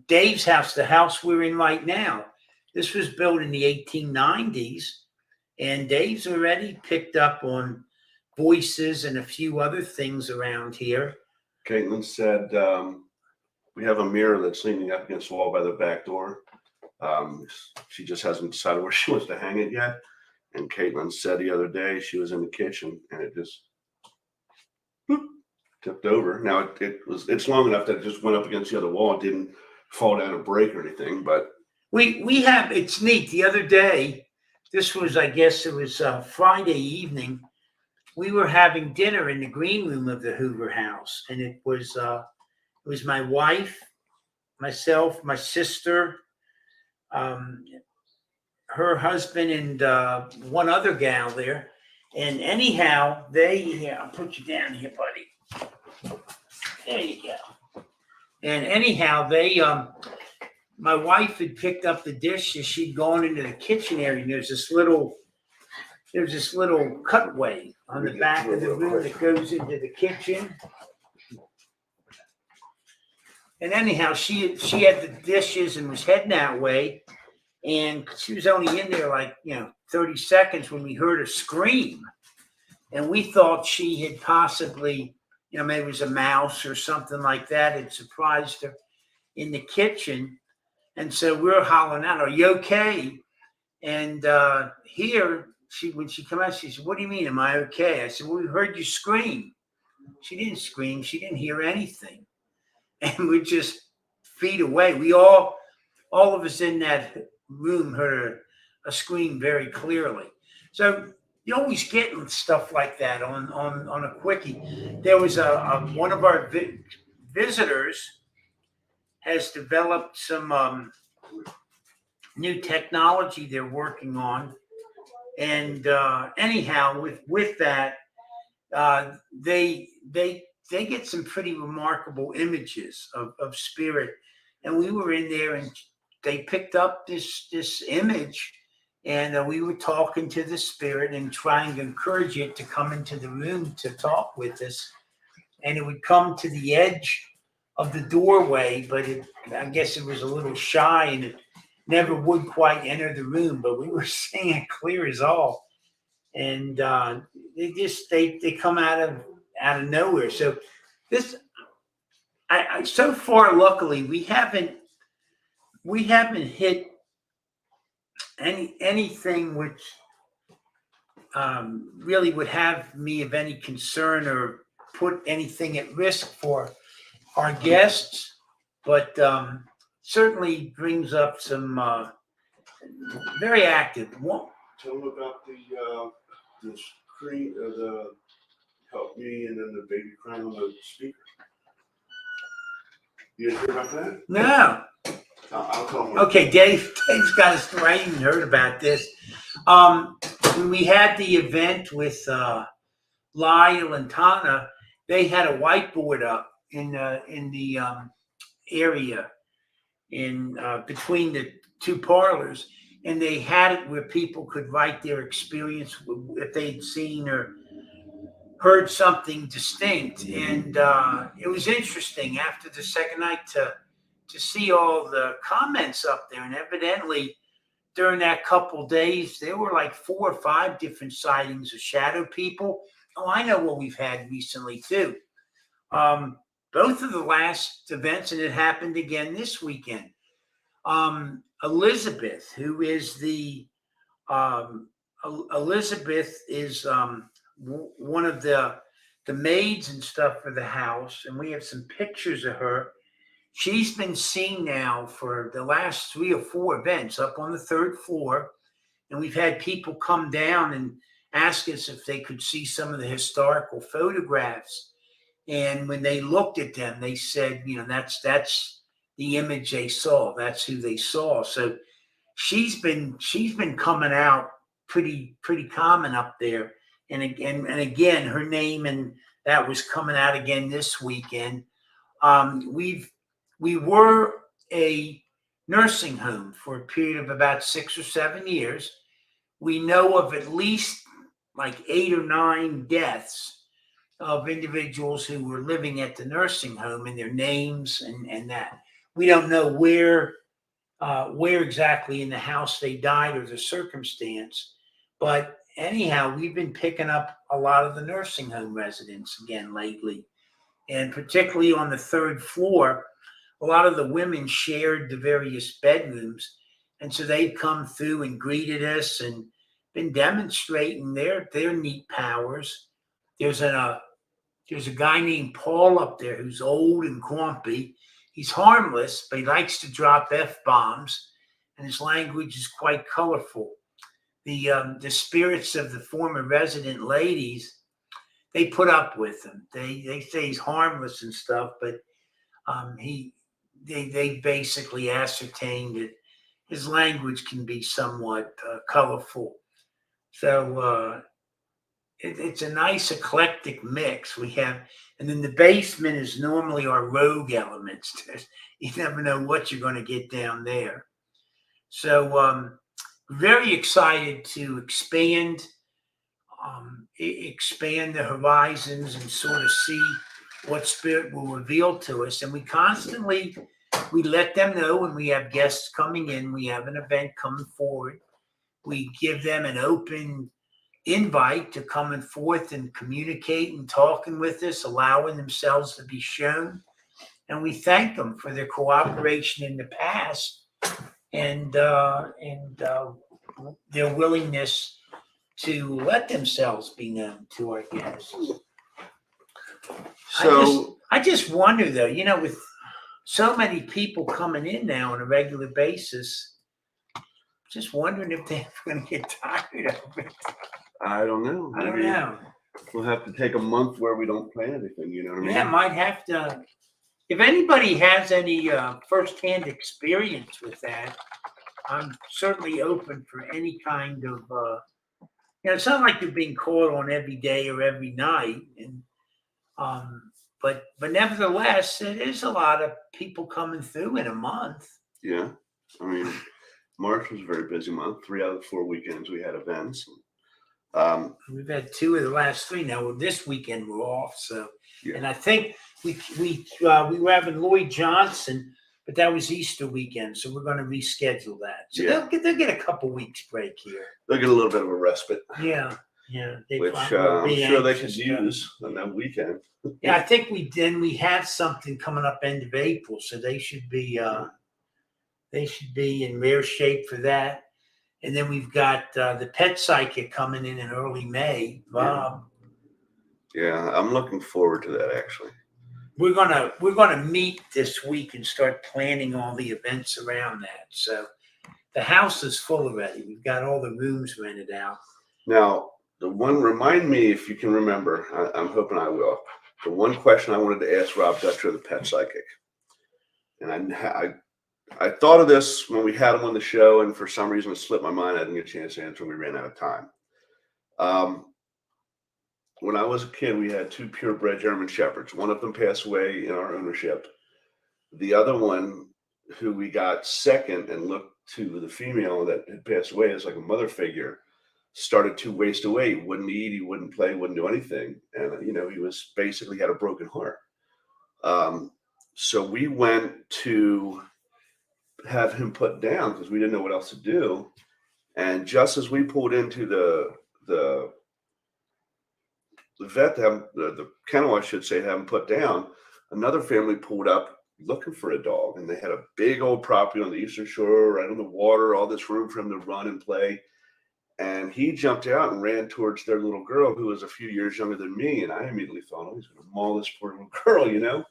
Dave's house, the house we're in right now, this was built in the 1890s, and Dave's already picked up on voices and a few other things around here. Caitlin said we have a mirror that's leaning up against the wall by the back door. She just hasn't decided where she wants to hang it yet. And Caitlin said the other day she was in the kitchen and it just tipped over. Now it's long enough that it just went up against the other wall. It didn't fall down or break or anything. But we have, it's neat. The other day, this was, I guess it was Friday evening, we were having dinner in the green room of the Hoover house, and it was my wife, myself, my sister, her husband, and one other gal there. And anyhow, I'll put you down here, buddy. There you go. And anyhow, my wife had picked up the dishes. She'd gone into the kitchen area, and there's this little cutaway on the back of the room that goes into the kitchen. And anyhow, she had the dishes and was heading that way. And she was only in there like, 30 seconds when we heard her scream. And we thought she had possibly, maybe it was a mouse or something like that. It surprised her in the kitchen. And so we're hollering out, "Are you okay?" And here, when she came out, she said, "What do you mean, am I okay?" I said, "Well, we heard you scream." She didn't scream. She didn't hear anything. And we're just feet away. We all of us in that room heard a scream very clearly. So you always get stuff like that on a quickie. There was one of our visitors has developed some new technology they're working on, And anyhow, with that, they get some pretty remarkable images of spirit. And we were in there, and they picked up this image, and we were talking to the spirit and trying to encourage it to come into the room to talk with us. And it would come to the edge of the doorway, but I guess it was a little shy, and it never would quite enter the room. But we were seeing it clear as all. And they come out of nowhere. So this, I so far, luckily, we haven't hit anything which really would have me of any concern or put anything at risk for our guests, but certainly brings up some very active. Tell them about the screen, the help me, and then the baby crying on the speaker. You guys hear about that? No. I'll tell them. Okay, Dave's got a story. I even heard about this. When we had the event with Lyle and Tana, they had a whiteboard up in the area in between the two parlors, and they had it where people could write their experience if they'd seen or heard something distinct. And it was interesting after the second night to see all the comments up there. And evidently during that couple days, there were like 4 or 5 different sightings of shadow people. Oh, I know what we've had recently too. Both of the last events, and it happened again this weekend. Elizabeth, who is Elizabeth is one of the maids and stuff for the house, and we have some pictures of her. She's been seen now for the last 3 or 4 events up on the 3rd floor, and we've had people come down and ask us if they could see some of the historical photographs. And when they looked at them, they said, that's the image they saw. That's who they saw. So she's been coming out pretty common up there. And again, her name, and that was coming out again this weekend. We were a nursing home for a period of about 6 or 7 years. We know of at least like 8 or 9 deaths of individuals who were living at the nursing home, and their names and that. We don't know where exactly in the house they died or the circumstance. But anyhow, we've been picking up a lot of the nursing home residents again lately. And particularly on the 3rd floor, a lot of the women shared the various bedrooms. And so they've come through and greeted us and been demonstrating their neat powers. There's a guy named Paul up there who's old and grumpy. He's harmless, but he likes to drop F-bombs, and his language is quite colorful. The spirits of the former resident ladies, they put up with him. They say he's harmless and stuff, but they basically ascertained that his language can be somewhat colorful. So it's a nice eclectic mix we have. And then the basement is normally our rogue elements. You never know what you're going to get down there. So very excited to expand the horizons and sort of see what spirit will reveal to us. And we let them know when we have guests coming in, we have an event coming forward. We give them an open invite to coming forth and communicating, talking with us, allowing themselves to be shown. And we thank them for their cooperation in the past and their willingness to let themselves be known to our guests. So I just wonder though, with so many people coming in now on a regular basis, just wondering if they're going to get tired of it. I don't know. I don't know. We'll have to take a month where we don't plan anything. You know what I mean? Yeah, might have to. If anybody has any firsthand experience with that, I'm certainly open for any kind of it's not like you're being called on every day or every night, and but nevertheless, it is a lot of people coming through in a month. Yeah. I mean, March was a very busy month. 3 out of the 4 weekends we had events. We've had 2 of the last 3 now. This weekend we're off, so Yeah. and I think we were having Lloyd Johnson, but that was Easter weekend, so we're going to reschedule that. So Yeah. they'll get a couple weeks break here. They'll get a little bit of a respite, Yeah. They which probably will I'm be sure they could anxious to- use on that weekend. Yeah, I think we have something coming up end of April, so they should be in rare shape for that. And then we've got the pet psychic coming in early May, Bob. Yeah, I'm looking forward to that actually. We're gonna meet this week and start planning all the events around that. So the house is full already. We've got all the rooms rented out. Now, remind me if you can remember, I'm hoping I will. The one question I wanted to ask Rob Dutcher, the pet psychic. And I thought of this when we had him on the show, and for some reason it slipped my mind. I didn't get a chance to answer, and we ran out of time. When I was a kid, we had 2 purebred German Shepherds. One of them passed away in our ownership. The other one, who we got second and looked to the female that had passed away as like a mother figure, started to waste away. He wouldn't eat, he wouldn't play, wouldn't do anything. And, he was basically had a broken heart. So we went to have him put down because we didn't know what else to do. And just as we pulled into the vet, the kennel, I should say, have him put down, another family pulled up looking for a dog. And they had a big old property on the Eastern Shore, right on the water, all this room for him to run and play. And he jumped out and ran towards their little girl, who was a few years younger than me. And I immediately thought, oh, he's going to maul this poor little girl,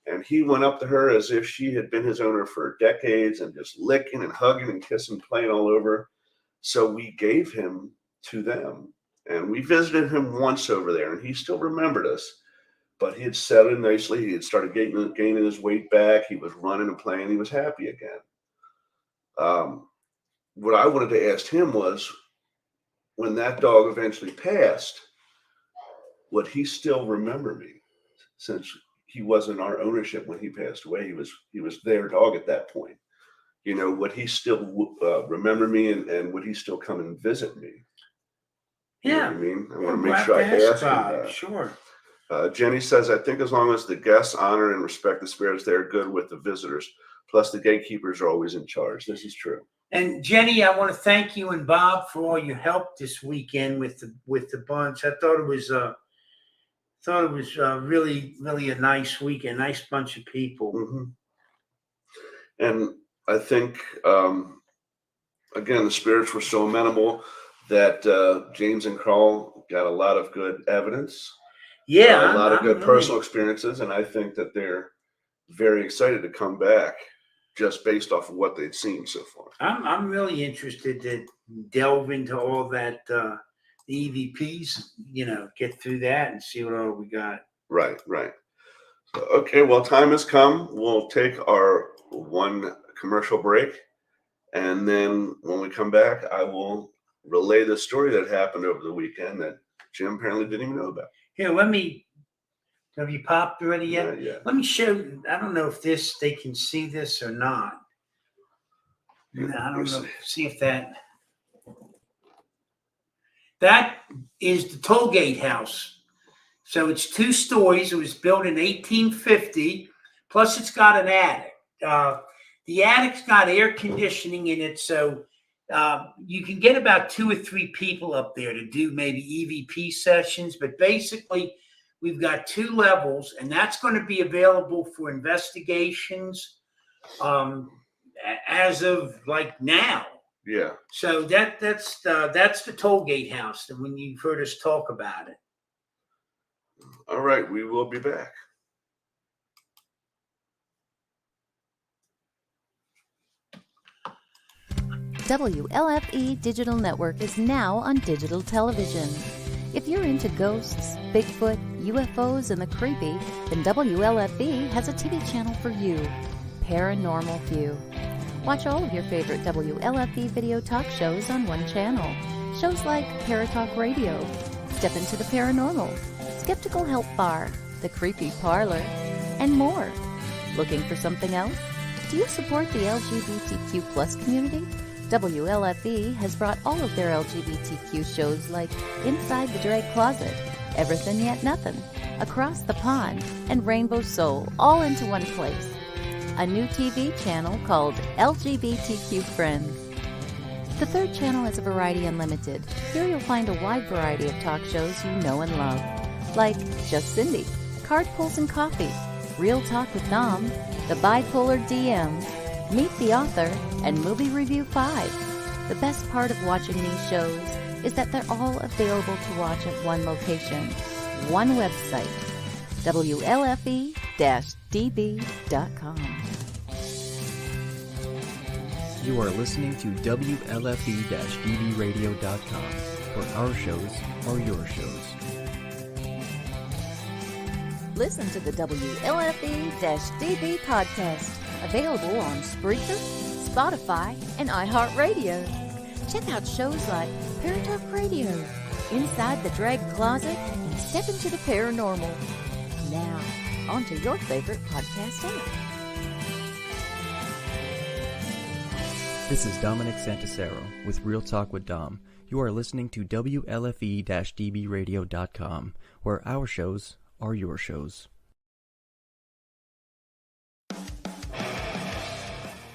And he went up to her as if she had been his owner for decades and just licking and hugging and kissing, playing all over. So we gave him to them. And we visited him once over there, and he still remembered us. But he had settled nicely. He had started gaining his weight back. He was running and playing. He was happy again. What I wanted to ask him was, when that dog eventually passed, would he still remember me? Since he wasn't our ownership when he passed away, he was their dog at that point. Would he still remember me, and would he still come and visit me? You know what I mean? I want to make sure I ask him that. Sure. Jenny says, I think as long as the guests honor and respect the spirits, they're good with the visitors. Plus, the gatekeepers are always in charge. This is true. And Jenny, I want to thank you and Bob for all your help this weekend with the bunch. I thought it was really, really a nice weekend, nice bunch of people. Mm-hmm. And I think, again, the spirits were so amenable that James and Carl got a lot of good evidence. Yeah, a lot of good personal experiences, and I think that they're very excited to come back just based off of what they've seen so far. I'm really interested to delve into all that, the EVPs, get through that and see what all we got. Right. So, okay, well, time has come. We'll take our one commercial break, and then when we come back, I will relay the story that happened over the weekend that Jim apparently didn't even know about. Here, have you popped already yet? Yeah. Let me show, I don't know if they can see this or not. Yeah, I don't know. see. See if that is the toll gate house. So it's 2 stories. It was built in 1850. Plus it's got an attic. The attic's got air conditioning in it. So you can get about 2 or 3 people up there to do maybe EVP sessions. But basically we've got 2 levels, and that's going to be available for investigations as of like now. Yeah. So that's the toll gate house, and when you've heard us talk about it. All right, we will be back. WLFE Digital Network is now on digital television. If you're into ghosts, Bigfoot, UFOs, and the creepy, then WLFE has a TV channel for you, Paranormal View. Watch all of your favorite WLFE video talk shows on one channel. Shows like Paratalk Radio, Step Into the Paranormal, Skeptical Help Bar, The Creepy Parlor, and more. Looking for something else? Do you support the LGBTQ plus community? WLFE has brought all of their LGBTQ shows like Inside the Drag Closet, Everything Yet Nothing, Across the Pond, and Rainbow Soul all into one place. A new TV channel called LGBTQ Friends. The third channel is Variety Unlimited. Here you'll find a wide variety of talk shows you know and love, like Just Cindy, Card Pulls and Coffee, Real Talk with Dom, The Bipolar DMs, Meet the Author, and Movie Review 5. The best part of watching these shows is that they're all available to watch at one location, one website, WLFE-DB.com. You are listening to WLFE-DBradio.com, where our shows are your shows. Listen to the WLFE-DB podcast, available on Spreaker, Spotify, and iHeartRadio. Check out shows like Paratalk Radio, Inside the Drag Closet, and Step Into the Paranormal. Now, on to your favorite podcast app. This is Dominic Santasero with Real Talk with Dom. You are listening to WLFE-DBradio.com, where our shows are your shows.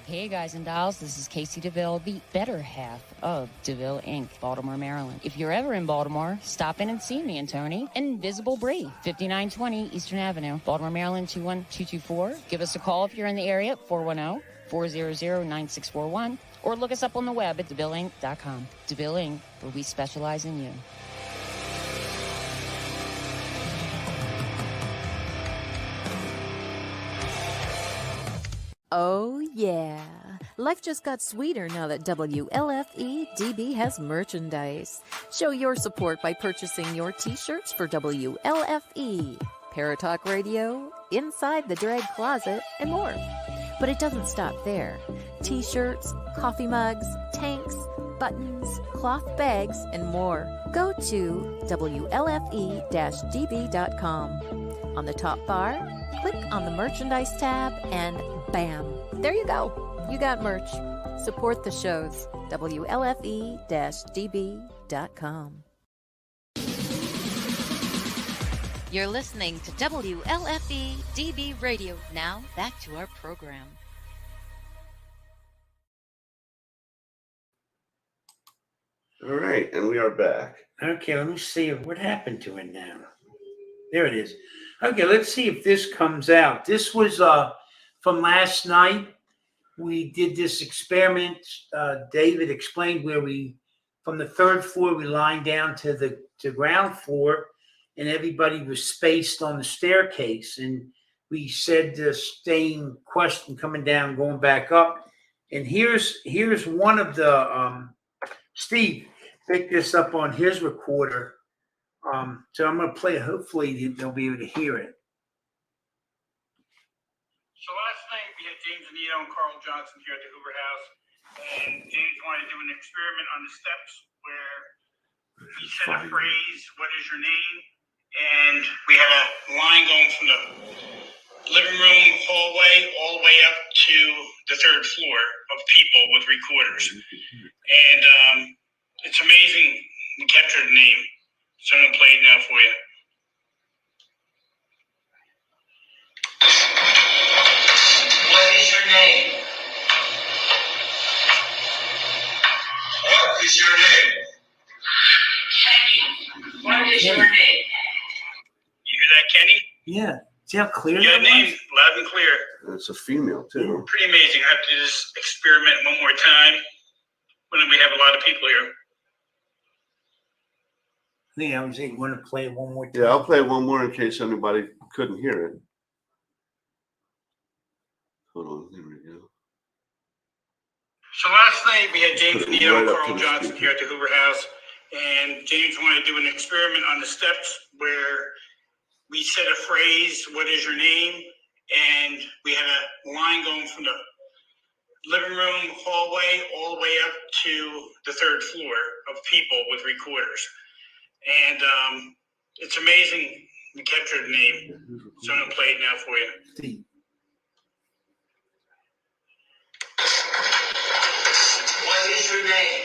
Hey guys and dolls, this is Casey DeVille, the better half of DeVille Inc., Baltimore, Maryland. If you're ever in Baltimore, stop in and see me and Tony. Invisible Bree, 5920 Eastern Avenue, Baltimore, Maryland, 21224. Give us a call if you're in the area, 410-400-9641, or look us up on the web at DeVilleInc.com. DeVille Inc., where we specialize in you. Oh, yeah. Life just got sweeter now that WLFE-DB has merchandise. Show your support by purchasing your t-shirts for WLFE, Paratalk Radio, Inside the Drag Closet, and more. But it doesn't stop there. T-shirts, coffee mugs, tanks, buttons, cloth bags, and more. Go to WLFE-DB.com. On the top bar, click on the merchandise tab and bam, there you go. You got merch. Support the shows. WLFE-DB.com. You're listening to WLFE DB Radio. Now, back to our program. All right, and we are back. Okay, let me see what happened to it now. There it is. Okay, let's see if this comes out. This was from last night. We did this experiment. David explained where from the third floor, we lined down to the ground floor, and everybody was spaced on the staircase. And we said the same question coming down, going back up. And here's one of the Steve picked this up on his recorder. So I'm going to play it. Hopefully they'll be able to hear it. So last night we had James Anito and Carl Johnson here at the Hoover House, and James wanted to do an experiment on the steps where he said a phrase, "What is your name?" And we had a line going from the living room hallway all the way up to the third floor of people with recorders. And it's amazing we captured the name. So I'm going to play it now for you. What is your name? What is your name? What is your name? You hear that, Kenny? Yeah. See how clear Your that name, was? loud and clear. And it's a female, too. Pretty amazing. I have to do this experiment one more time when we have a lot of people here. I think I was going to play it one more time. Yeah, I'll play one more in case anybody couldn't hear it. Hold on, there we go. So last night we had James Put it Anito and right up to Carl the Johnson speaker. here at the Hoover House, and James wanted to do an experiment on the steps where we said a phrase, "What is your name?" And we had a line going from the living room, hallway, all the way up to the third floor of people with recorders. And it's amazing we captured the name. So I'm going to play it now for you. Steve. What is your name?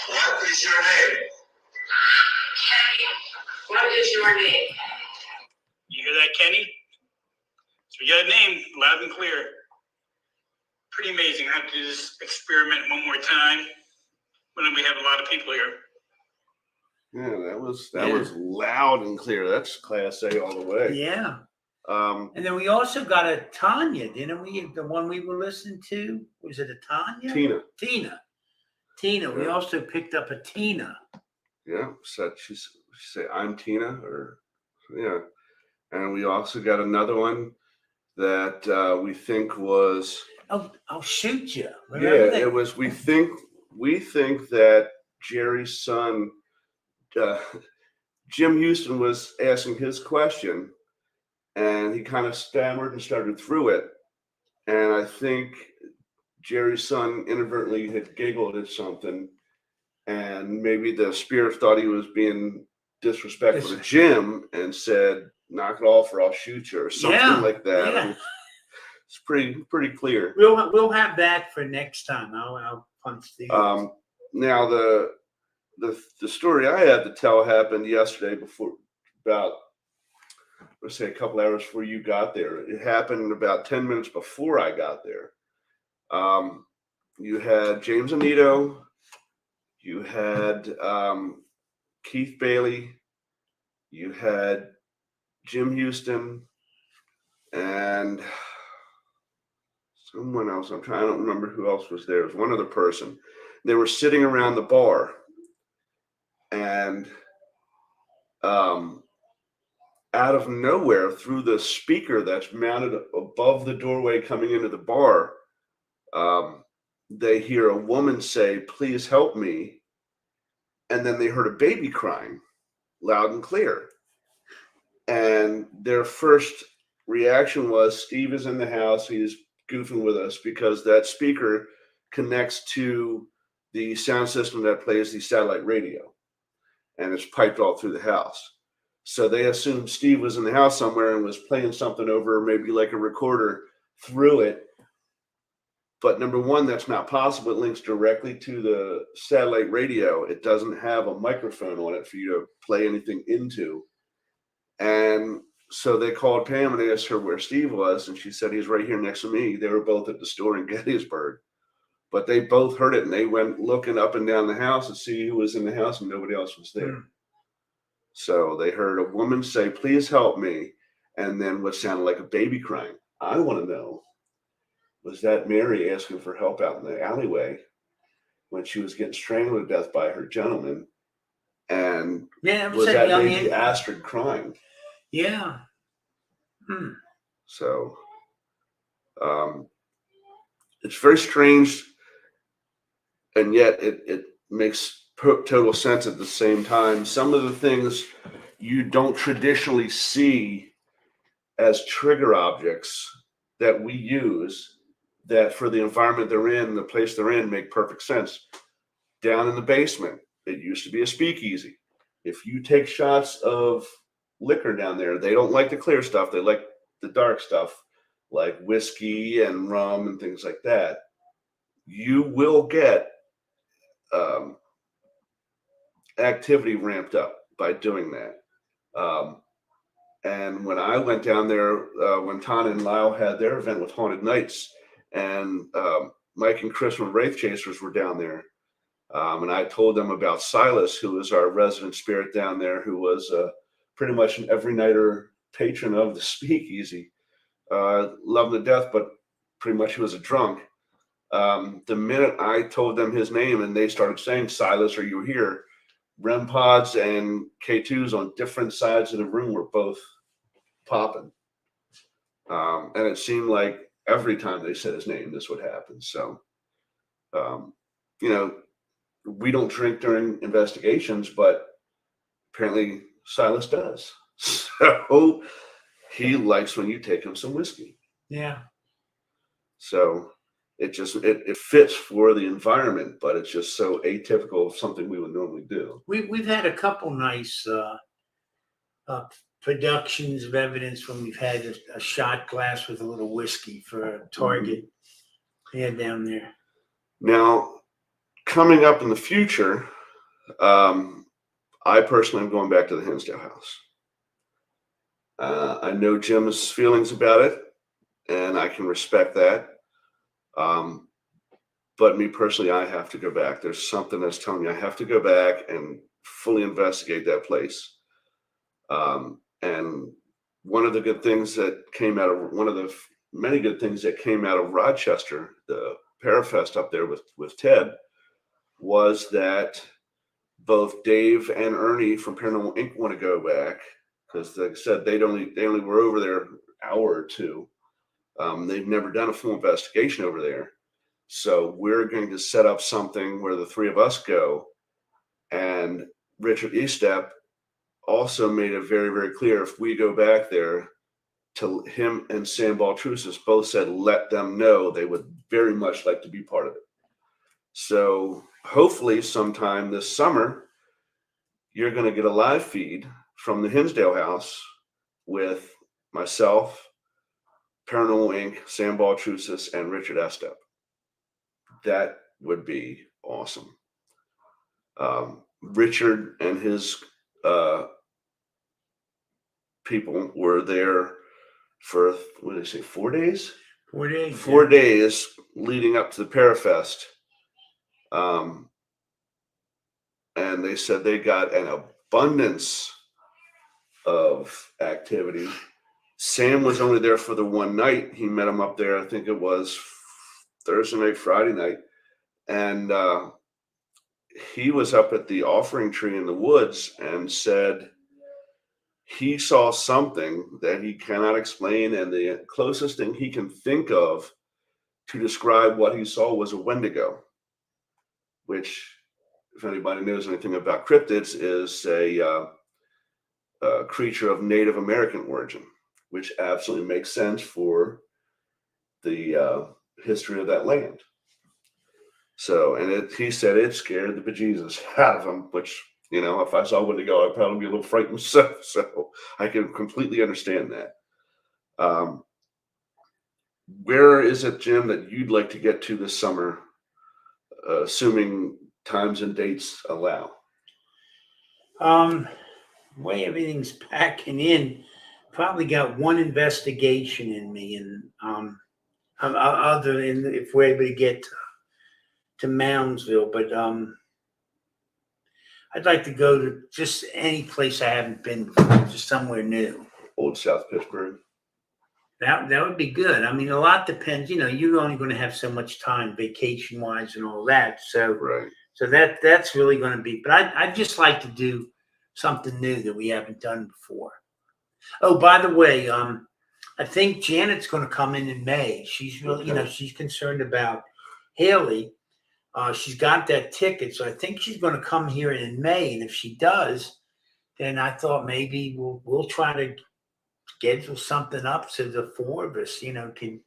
What is your name? Kenny. What is your name? You hear that, Kenny? So we got a name, loud and clear. Pretty amazing. I have to do this experiment one more time when we have a lot of people here. Yeah, that was loud and clear. That's Class A all the way. Yeah. Um, And then we also got a Tanya, didn't we? The one we were listening to, was it a Tanya? Tina. We Yeah. also picked up a Tina. Yeah, so she said, "I'm Tina," or yeah, and we also got another one that we think was Oh, I'll shoot you. yeah, it was. We think that Jerry's son, Jim Houston, was asking his question, and he kind of stammered and started through it, and I think Jerry's son inadvertently had giggled at something, and maybe the spirit thought he was being disrespectful to Jim and said, "Knock it off, or I'll shoot you," or something like that. Yeah. I mean, it's pretty clear. We'll have that for next time. I'll punch the. Now the story I had to tell happened yesterday before, about, let's say, a couple hours before you got there. It happened about 10 minutes before I got there. You had James Anito, you had Keith Bailey, you had Jim Houston, and someone else. I don't remember who else was there. It was one other person. They were sitting around the bar, and out of nowhere, through the speaker that's mounted above the doorway coming into the bar, they hear a woman say, "Please help me," and then they heard a baby crying loud and clear. And their first reaction was, "Steve is in the house. He's goofing with us," because that speaker connects to the sound system that plays the satellite radio, and it's piped all through the house. So they assumed Steve was in the house somewhere and was playing something over, maybe like a recorder, through it. But number one, that's not possible. It links directly to the satellite radio. It doesn't have a microphone on it for you to play anything into. And so they called Pam and asked her where Steve was, and she said, "He's right here next to me." They were both at the store in Gettysburg. But they both heard it, and they went looking up and down the house to see who was in the house, and nobody else was there. So they heard a woman say, "Please help me," and then what sounded like a baby crying. I want to know, was that Mary asking for help out in the alleyway when she was getting strangled to death by her gentleman? And was that baby Astrid crying? Yeah. So it's very strange, and yet it makes total sense at the same time. Some of the things you don't traditionally see as trigger objects that we use, that for the environment they're in, the place they're in, make perfect sense. Down in the basement, it used to be a speakeasy. If you take shots of liquor down there, they don't like the clear stuff. They like the dark stuff, like whiskey and rum and things like that. You will get activity ramped up by doing that. And when I went down there, when Tana and Lyle had their event with Haunted Nights, and Mike and Chris from Wraith Chasers were down there, and I told them about Silas, who was our resident spirit down there, who was pretty much an every nighter patron of the speakeasy, loved him to death, but pretty much he was a drunk. The minute I told them his name and they started saying, "Silas, are you here?" REM pods and K2s on different sides of the room were both popping. And it seemed like every time they said his name, this would happen. So, we don't drink during investigations, but apparently Silas does. So he likes when you take him some whiskey. Yeah. So it just it fits for the environment, but it's just so atypical of something we would normally do. We've had a couple nice productions of evidence when we've had a shot glass with a little whiskey for a target. Yeah, down there. Now, coming up in the future, I personally am going back to the Hinsdale House. I know Jim's feelings about it, and I can respect that. But me personally, I have to go back. There's something that's telling me I have to go back and fully investigate that place. And one of the good things that came out of one of the many good things that came out of Rochester, the Parafest up there with Ted, was that both Dave and Ernie from Paranormal Inc. want to go back because, like I said, they only were over there an hour or two. They've never done a full investigation over there. So we're going to set up something where the three of us go. And Richard Estep also made it very, very clear if we go back there, to him and Sam Baltrusis both said, let them know they would very much like to be part of it. So hopefully sometime this summer, you're going to get a live feed from the Hinsdale House with myself, Paranormal Inc., Sam Baltrusis, and Richard Estep. That would be awesome. Richard and his people were there for, what did they say, 4 days? 4 days. 4 days leading up to the Parafest. And they said they got an abundance of activity. Sam was only there for the one night. He met him up there, I think it was Thursday night, Friday night. And he was up at the offering tree in the woods and said he saw something that he cannot explain. And the closest thing he can think of to describe what he saw was a Wendigo, which, if anybody knows anything about cryptids, is a creature of Native American origin, which absolutely makes sense for the history of that land. So, and he said it scared the bejesus out of him, which, you know, if I saw Wendigo, I'd probably be a little frightened myself. So I can completely understand that. Where is it, Jim, that you'd like to get to this summer, assuming times and dates allow? The way everything's packing in, probably got one investigation in me, and other than if we're able to get to Moundsville, but I'd like to go to just any place I haven't been before, just somewhere new. Old South Pittsburgh. That would be good. I mean, a lot depends. You know, you're only going to have so much time, vacation wise, and all that. So, right. So that's really going to be. But I'd just like to do something new that we haven't done before. Oh, by the way, I think Janet's going to come in May. She's really, you know, she's concerned about Haley. She's got that ticket, so I think she's going to come here in May. And if she does, then I thought maybe we'll try to schedule something up so the four of us, you know, can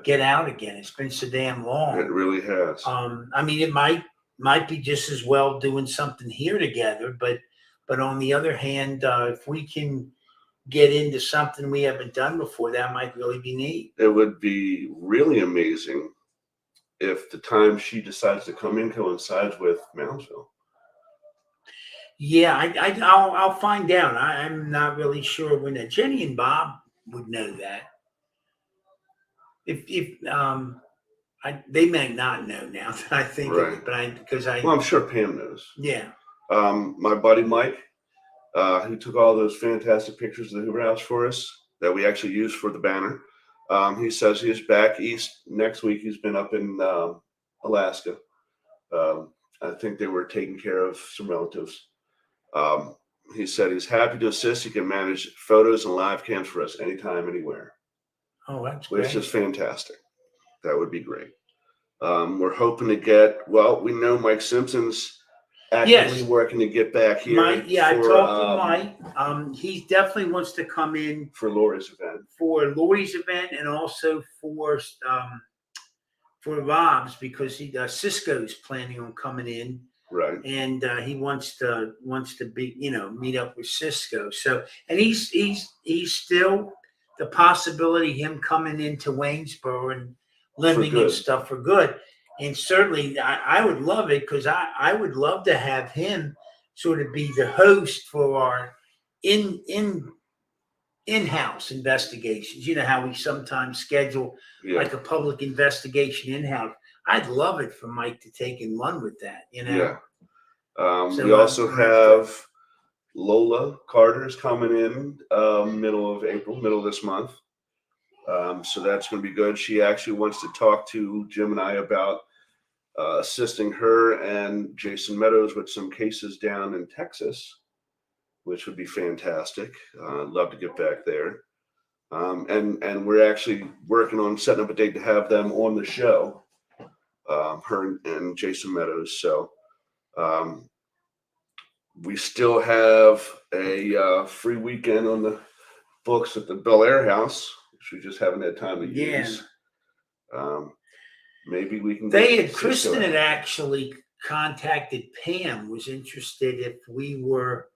get out again. It's been so damn long. It really has. I mean, it might be just as well doing something here together, but on the other hand, if we can get into something we haven't done before, that might really be neat. It would be really amazing if the time she decides to come in coincides with Moundsville. Yeah, I'll find out. I'm not really sure when that. Jenny and Bob would know that. If they may not know now that I think of it, but well, I'm sure Pam knows. Yeah. My buddy Mike, who took all those fantastic pictures of the Hoover House for us that we actually used for the banner. He says he's back east next week. He's been up in Alaska. I think they were taking care of some relatives. He said he's happy to assist. He can manage photos and live cams for us anytime, anywhere. Oh, that's great. Which is fantastic. That would be great. We're hoping to get, well, we know Mike Simpson's actively Yes. working to get back here. Mike, yeah, I for, talked to Mike. He definitely wants to come in for Lori's event. for Lori's event and also for Rob's, because Cisco's planning on coming in. Right. And he wants to be, meet up with Cisco. So, and he's still the possibility of him coming into Waynesboro and living and good. stuff for good. And certainly, I would love it, because I would love to have him sort of be the host for our in-house investigations. You know how we sometimes schedule Yeah. like a public investigation in-house. I'd love it for Mike to take and run with that, Yeah. So, We also have Lola Carter's coming in middle of April, middle of this month. So that's going to be good. She actually wants to talk to Jim and I about assisting her and Jason Meadows with some cases down in Texas, which would be fantastic. I'd love to get back there. And we're actually working on setting up a date to have them on the show, her and Jason Meadows. So we still have a free weekend on the books at the Bel Air House, which we just haven't had time to use. Maybe we can. Kristen had actually contacted Pam, was interested if we were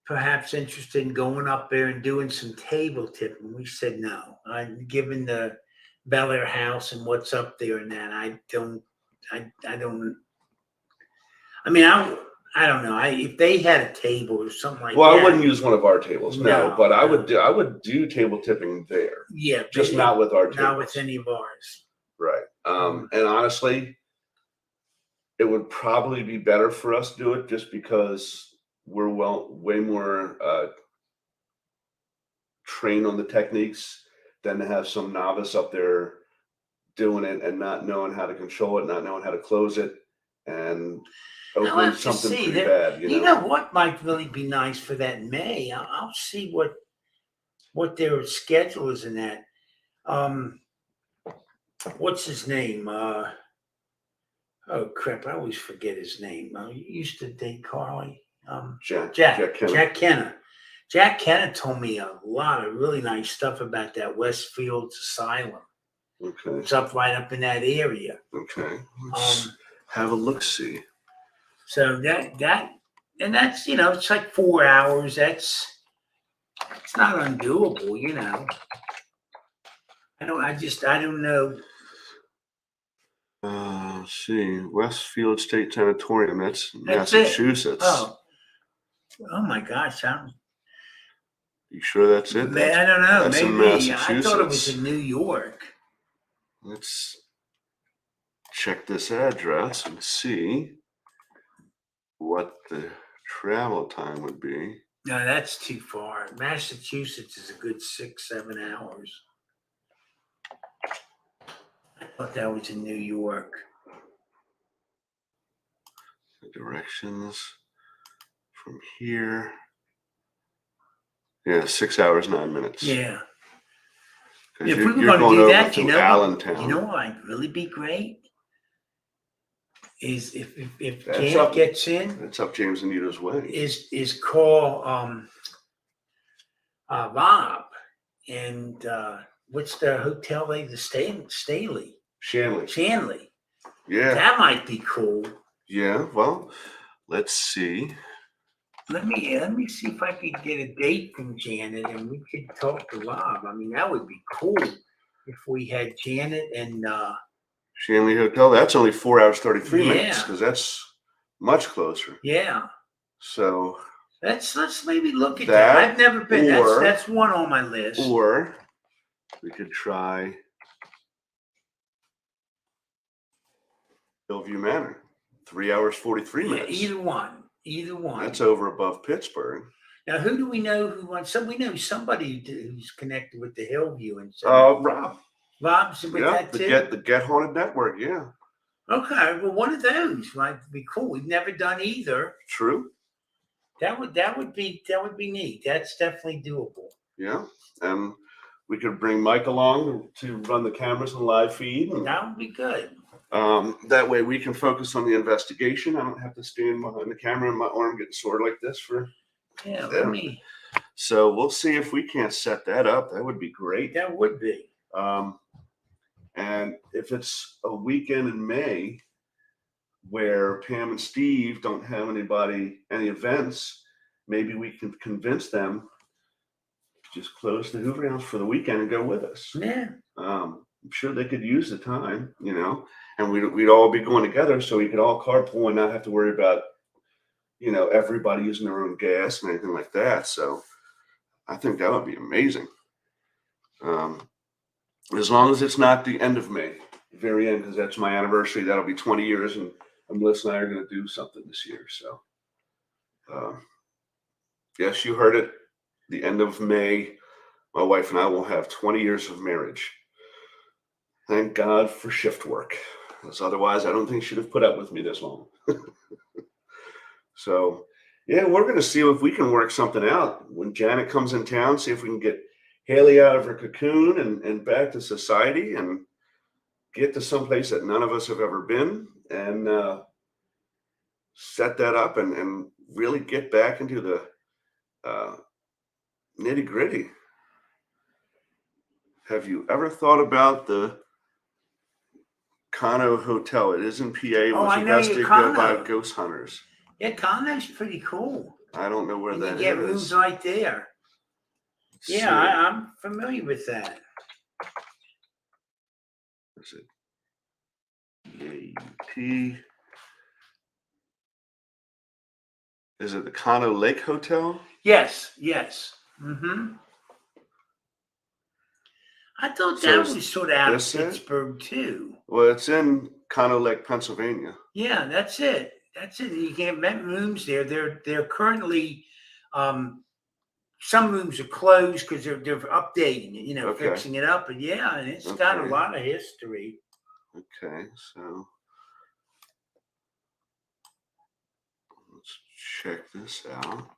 perhaps interested in going up there and doing some table tipping. We said no. Given the Bel Air House and what's up there and that, I don't. I mean, I don't know. If they had a table or something like that. Well, I wouldn't use one of our tables, no, but I no. would do table tipping there. Yeah, just not with our tables. Not with any of ours. Right. And honestly, it would probably be better for us to do it just because we're way more trained on the techniques than to have some novice up there doing it and not knowing how to control it, not knowing how to close it, and opening something pretty bad. You know what might really be nice for that in May? I'll see what their schedule is in that. What's his name? Oh crap! I always forget his name. He used to date Carly. Jack Kenna. Jack Kenna told me a lot of really nice stuff about that Westfields Asylum. Okay. It's right up in that area. Okay. Let's have a look. See. So that's it's like 4 hours. It's not undoable, I don't know. Let's see, Westfield State Sanatorium. That's Massachusetts. Oh my gosh! You sure that's it? I don't know. That's maybe in Massachusetts. I thought it was in New York. Let's check this address and see what the travel time would be. No, that's too far. Massachusetts is a good 6-7 hours. I thought that was in New York. The directions from here. Yeah, 6 hours, 9 minutes. Yeah. If we were going to do that, Allentown. You know what would really be great? Is if That's Janet up- gets in, It's up James Anita's way. is call Bob and what's the hotel the Staley? Shanley. Yeah. That might be cool. Yeah. Well, let's see. Let me see if I could get a date from Janet and we could talk to Bob. I mean, that would be cool if we had Janet and Shanley Hotel. That's only 4 hours 33 minutes Yeah. because that's much closer. yeah. So Let's maybe look at That, that. I've never been. or- That's one on my list. or we could try Hillview Manor. 3 hours 43 Yeah, minutes. either one. That's over above Pittsburgh. Now, who do we know who wants? We know somebody who's connected with the Hillview and Rob. Rob's with Yeah, that too. the Get Haunted Network. Yeah, Okay, well, one of those might be cool. We've never done either. true. That would be neat. That's definitely doable. Yeah, and we could bring Mike along to run the cameras and live feed. And That would be good. That way we can focus on the investigation. I don't have to stand behind the camera and my arm getting sore like this for. Yeah, let me. So we'll see if we can't set that up. That would be great. That would be. And if it's a weekend in May where Pam and Steve don't have any events, maybe we can convince them to just close the Hoover House for the weekend and go with us. Yeah. I'm sure they could use the time, and we'd all be going together, so we could all carpool and not have to worry about, everybody using their own gas and anything like that. So I think that would be amazing. As long as it's not the end of May, very end, because that's my anniversary. That'll be 20 years, and Melissa and I are going to do something this year. So, yes, you heard it. The end of May, my wife and I will have 20 years of marriage. Thank God for shift work, because otherwise I don't think she'd have put up with me this long. So, yeah, we're going to see if we can work something out when Janet comes in town, see if we can get Haley out of her cocoon and back to society and get to someplace that none of us have ever been, and set that up and really get back into the nitty gritty. Have you ever thought about the Kano Hotel? It is in PA. It was I know investigated by ghost hunters. Yeah, Kano's pretty cool. I don't know where And that you get is. rooms right there. Yeah, See, I'm familiar with that. is it AUT? Is it the Kano Lake Hotel? Yes. Mm-hmm. I thought So that is was sort of out of this it? Pittsburgh too. Well, it's in Kano Lake, Pennsylvania. Yeah, that's it. You can rent rooms there. They're currently, some rooms are closed because they're updating it, Okay. fixing it up. And yeah, and it's got a Okay. lot of history. Okay, so let's check this out.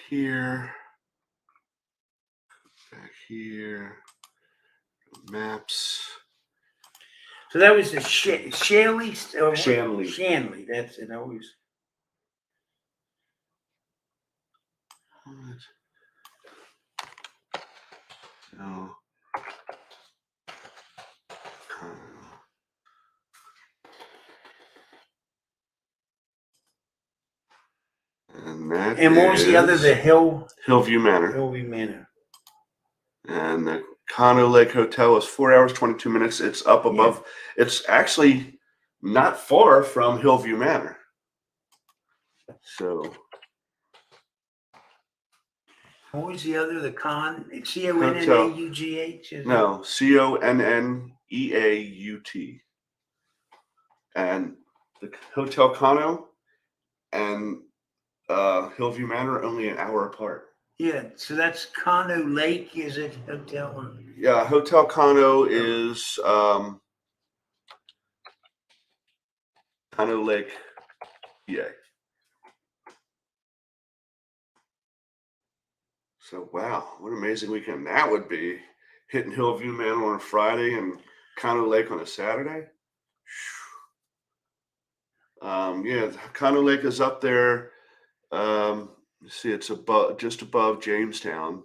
Here, back here, maps. So that was the Shanley. Shanley. Shanley. That's it. Always. What? So, and what was the other? The Hillview Manor. Hillview Manor. And the Kano Lake Hotel is 4 hours, 22 minutes. It's up above. It's actually not far from Hillview Manor. So. What was the other? The CONNEAUGH? No, CONNEAUT. And the Hotel Kano and Hillview Manor are only an hour apart. Yeah, so that's Kano Lake, is it? Hotel? Yeah, Hotel Kano is Kano Lake, PA. So, wow, what an amazing weekend that would be. Hitting Hillview Manor on a Friday and Kano Lake on a Saturday. Yeah, Kano Lake is up there. Let's see, it's just above Jamestown.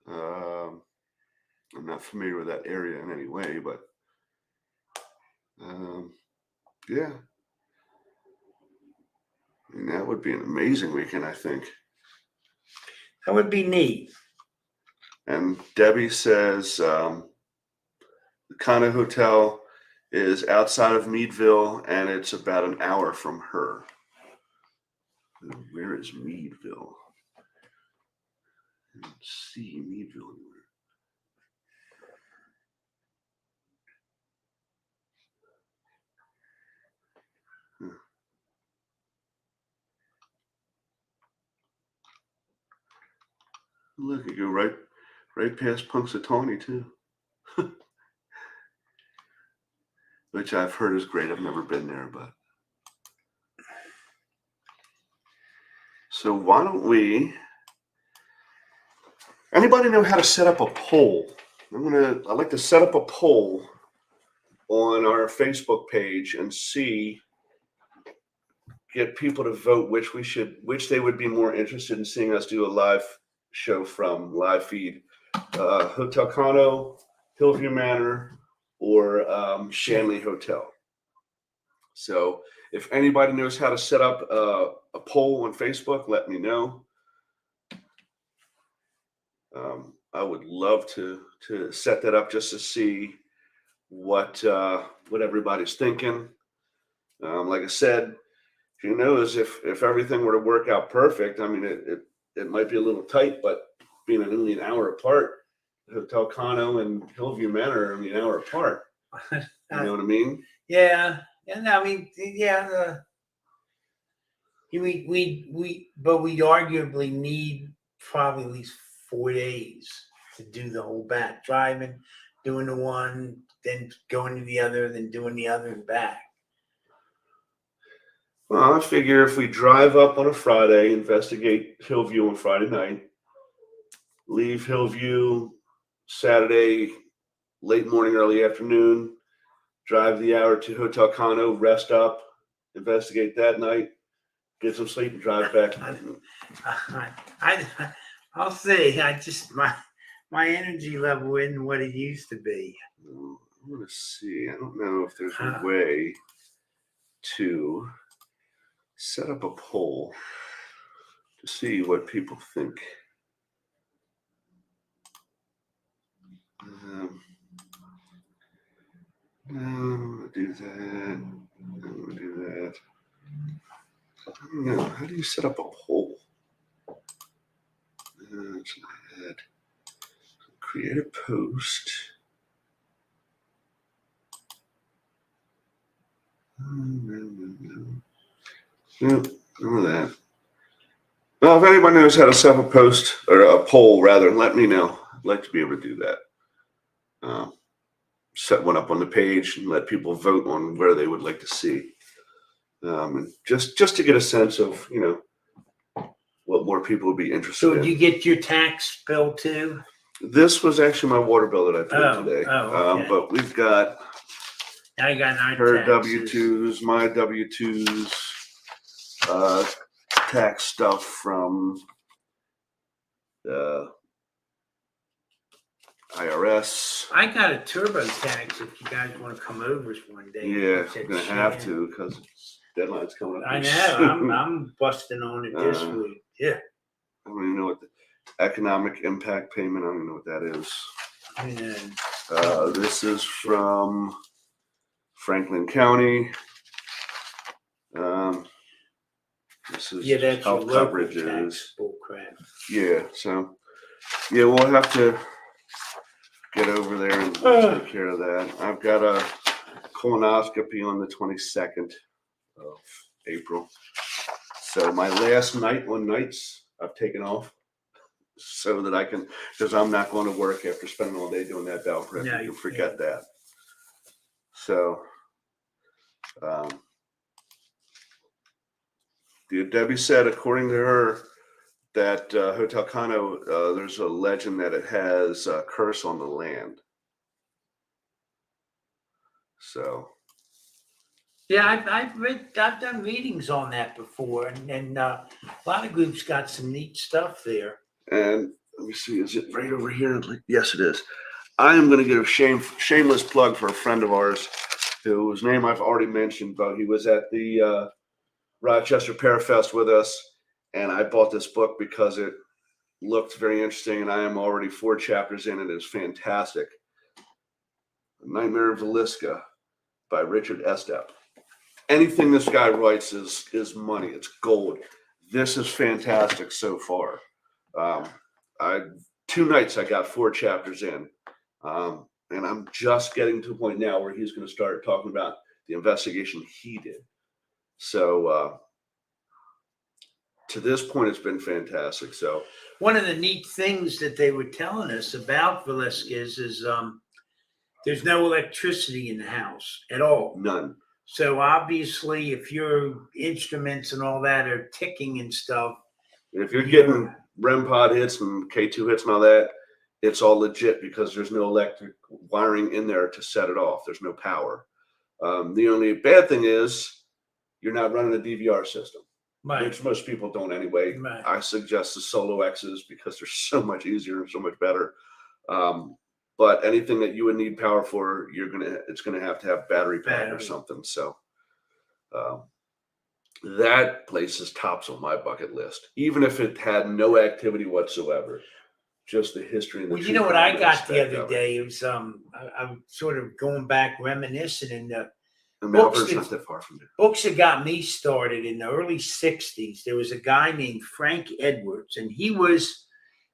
I'm not familiar with that area in any way, but yeah. I mean, that would be an amazing weekend, I think. That would be neat. And Debbie says the Kano Hotel is outside of Meadville, and it's about an hour from her. Where is Meadville? I don't see Meadville anywhere. Look, you go right past Punxsutawney too, which I've heard is great. I've never been there, but so why don't we? Anybody know how to set up a poll? I'd like to set up a poll on our Facebook page and get people to vote which they would be more interested in seeing us do a live show from, live feed. Hotel Cano, Hillview Manor, or Shanley Hotel. So if anybody knows how to set up a poll on Facebook, let me know. I would love to set that up just to see what everybody's thinking. Like I said, who knows if everything were to work out perfect. I mean, it might be a little tight, but being only an hour apart, Hotel Cano and Hillview Manor are only an hour apart. You know what I mean? Yeah, and I mean, yeah. We arguably need probably at least 4 days to do the whole back, driving, doing the one, then going to the other, then doing the other and back. Well, I figure if we drive up on a Friday, investigate Hillview on Friday night, leave Hillview Saturday, late morning, early afternoon, drive the hour to Hotel Cano, rest up, investigate that night, get some sleep, and drive back. I'll say, my energy level isn't what it used to be. I'm gonna see. I don't know if there's a way to set up a poll to see what people think. I'm gonna do that. I'm gonna do that. I don't know. How do you set up a poll? Create a post. No, none of that. Well, if anybody knows how to set up a post or a poll, rather, let me know. I'd like to be able to do that. Set one up on the page and let people vote on where they would like to see. And just to get a sense of, what more people would be interested So in. did you get your tax bill too? This was actually my water bill that I paid today. Okay. But we've got I got our her taxes. W-2s, my W-2s, tax stuff from the IRS. I got a TurboTax if you guys want to come over one day. Yeah, It's at I'm gonna have Shan. to because deadline's coming up. I pretty know. soon. I'm busting on it this week. Yeah. I don't even know what the economic impact payment. I don't even know what that is. And This is from Franklin County. This is that's health your local coverages. tax bull crap. Yeah, so we'll have to get over there and take care of that. I've got a colonoscopy on the 22nd of April. So my last night on nights I've taken off so that I can, because I'm not going to work after spending all day doing that bowel prep. No, You you can forget that. So Debbie said, according to her, that Hotel Cano, there's a legend that it has a curse on the land. So Yeah, I've done readings on that before, and a lot of groups got some neat stuff there. And let me see, is it right over here? Yes, it is. I am going to give a shameless plug for a friend of ours whose name I've already mentioned, but he was at the Rochester Parafest with us, and I bought this book because it looked very interesting, and I am already 4 chapters in. It is fantastic. Nightmare of Villisca by Richard Estep. Anything this guy writes is money. It's gold. This is fantastic so far. 2 nights I got 4 chapters in, and I'm just getting to a point now where he's going to start talking about the investigation he did. So to this point, it's been fantastic. So one of the neat things that they were telling us about Velasquez is there's no electricity in the house at all. None. So obviously, if your instruments and all that are ticking and stuff, if you're getting REM pod hits and K2 hits and all that, it's all legit because there's no electric wiring in there to set it off. There's no power. The only bad thing is you're not running a DVR system, Right. which most people don't anyway. Right. I suggest the Solo X's because they're so much easier and so much better. But anything that you would need power for, it's gonna have to have battery pack or Battery. something. So that place is tops on my bucket list, even if it had no activity whatsoever. Just the history and the Well, you know what I got the aspect other of it. day? It was I'm sort of going back reminiscing, and the And books Malvert's that- not that far from there. books that got me started in the early 60s. There was a guy named Frank Edwards, and he was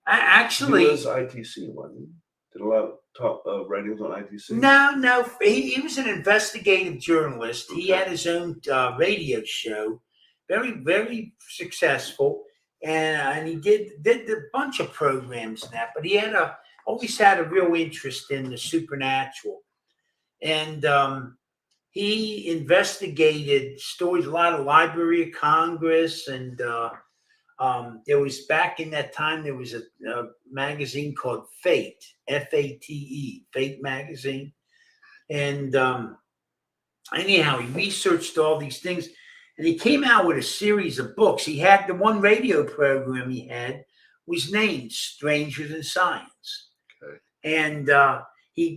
actually He was ITC, wasn't he? Did a lot of writings on ITC. no, he was an investigative journalist. He Okay. had his own radio show, very, very successful, and he did a bunch of programs and that. But he always had a real interest in the supernatural, and he investigated stories, a lot of Library of Congress, and there was back in that time there was a magazine called Fate, Fate, Fate magazine, and anyhow, he researched all these things, and he came out with a series of books. He had the one radio program he had was named Stranger Than Science, Okay. and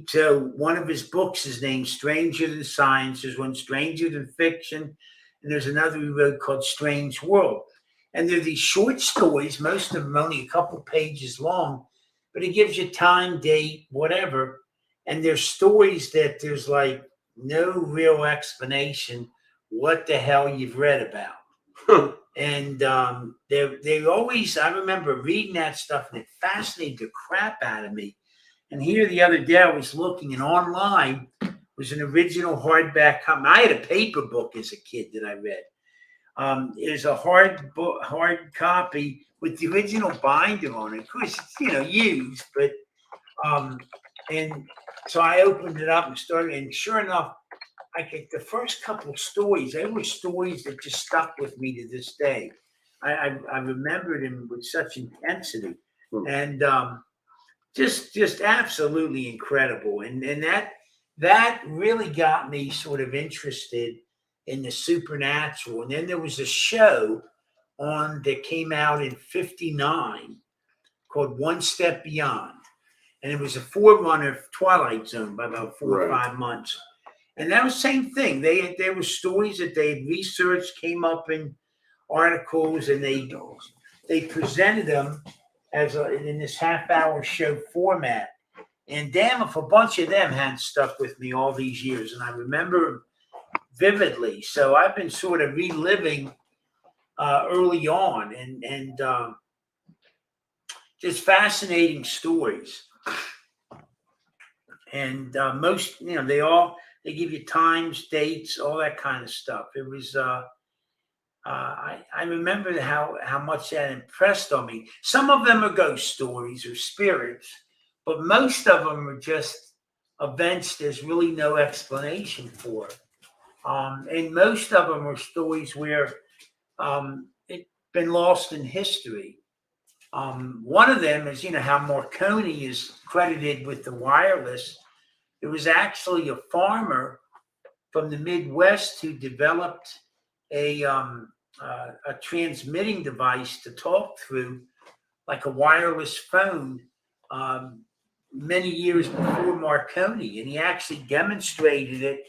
so one of his books is named Stranger Than Science. There's one Stranger Than Fiction, and there's another he wrote called Strange World. And they're these short stories, most of them only a couple pages long, but it gives you time, date, whatever. And there's stories that there's like no real explanation what the hell you've read about. And they always, I remember reading that stuff and it fascinated the crap out of me. And here the other day I was looking, and online was an original hardback copy. I had a paper book as a kid that I read. There's a hard copy with the original binder on it. Of course, it's used, but and so I opened it up and started, and sure enough, the first couple of stories, they were stories that just stuck with me to this day. I remembered them with such intensity, and just absolutely incredible, and that really got me sort of interested in the supernatural. And then there was a show that came out in '59 called One Step Beyond, and it was a forerunner of Twilight Zone by about 4 or 5 months. And that was the same thing. There were stories that they had researched, came up in articles, and they presented them as in this half-hour show format. And damn, if a bunch of them hadn't stuck with me all these years, and I remember vividly. So I've been sort of reliving early on, and just fascinating stories. And most, they give you times, dates, all that kind of stuff. It was I remember how much that impressed on me. Some of them are ghost stories or spirits, but most of them are just events there's really no explanation for. And most of them are stories where it's been lost in history. One of them is, how Marconi is credited with the wireless. It was actually a farmer from the Midwest who developed a transmitting device to talk through, like a wireless phone, many years before Marconi. And he actually demonstrated it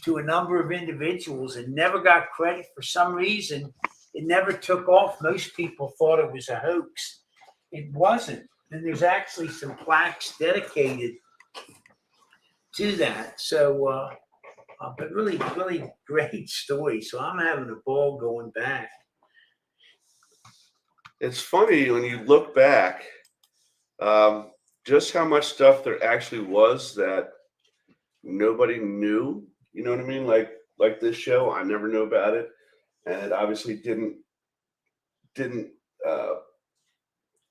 to a number of individuals and never got credit. For some reason, it never took off. Most people thought it was a hoax. It wasn't. And there's actually some plaques dedicated to that. So, but really, really great story. So I'm having a ball going back. It's funny when you look back, just how much stuff there actually was that nobody knew. You know what I mean? Like this show, I never knew about it, and it obviously didn't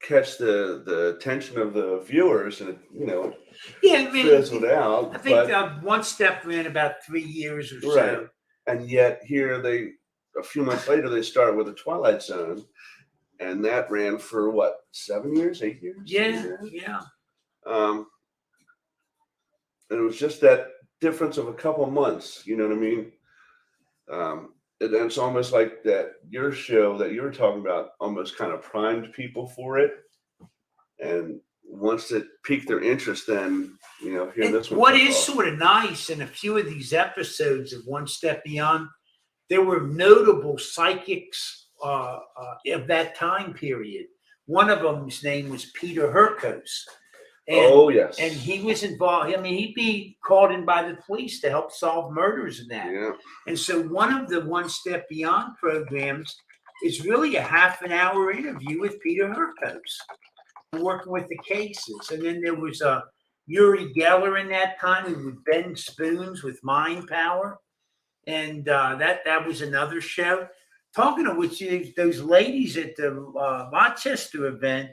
catch the attention of the viewers, and Yeah, I mean, fizzled out. I think One Step ran about 3 years or so. Right. And yet here a few months later, they started with the Twilight Zone, and that ran for what, 7 years, 8 years? Yeah, yeah. And it was just that difference of a couple months, you know what I mean? And then it's almost like that your show that you were talking about almost kind of primed people for it. And once it piqued their interest, then, hearing this one. What is sort of nice in a few of these episodes of One Step Beyond, there were notable psychics of that time period. One of them's name was Peter Herkos. Oh, yes. And he was involved. I mean, he'd be called in by the police to help solve murders and that. Yeah. And so one of the One Step Beyond programs is really a half an hour interview with Peter Herkos, working with the cases. And then there was Uri Geller in that time who would bend spoons with mind power. And that was another show. Talking of which, those ladies at the Rochester event,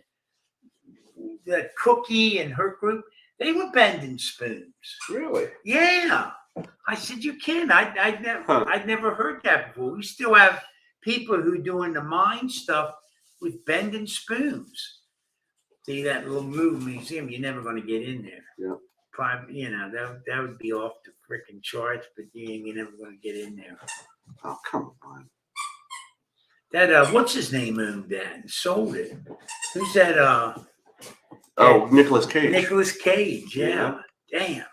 that Cookie and her group, they were bending spoons. Really? Yeah. I said, you can. I'd never heard that before. We still have people who are doing the mind stuff with bending spoons. See that little move museum, you're never going to get in there. Yeah. Probably, that would be off the freaking charts, but you're never going to get in there. Oh, come on. That what's his name owned that and sold it? Who's that? Oh, Nicolas Cage. Nicolas Cage, yeah. Damn.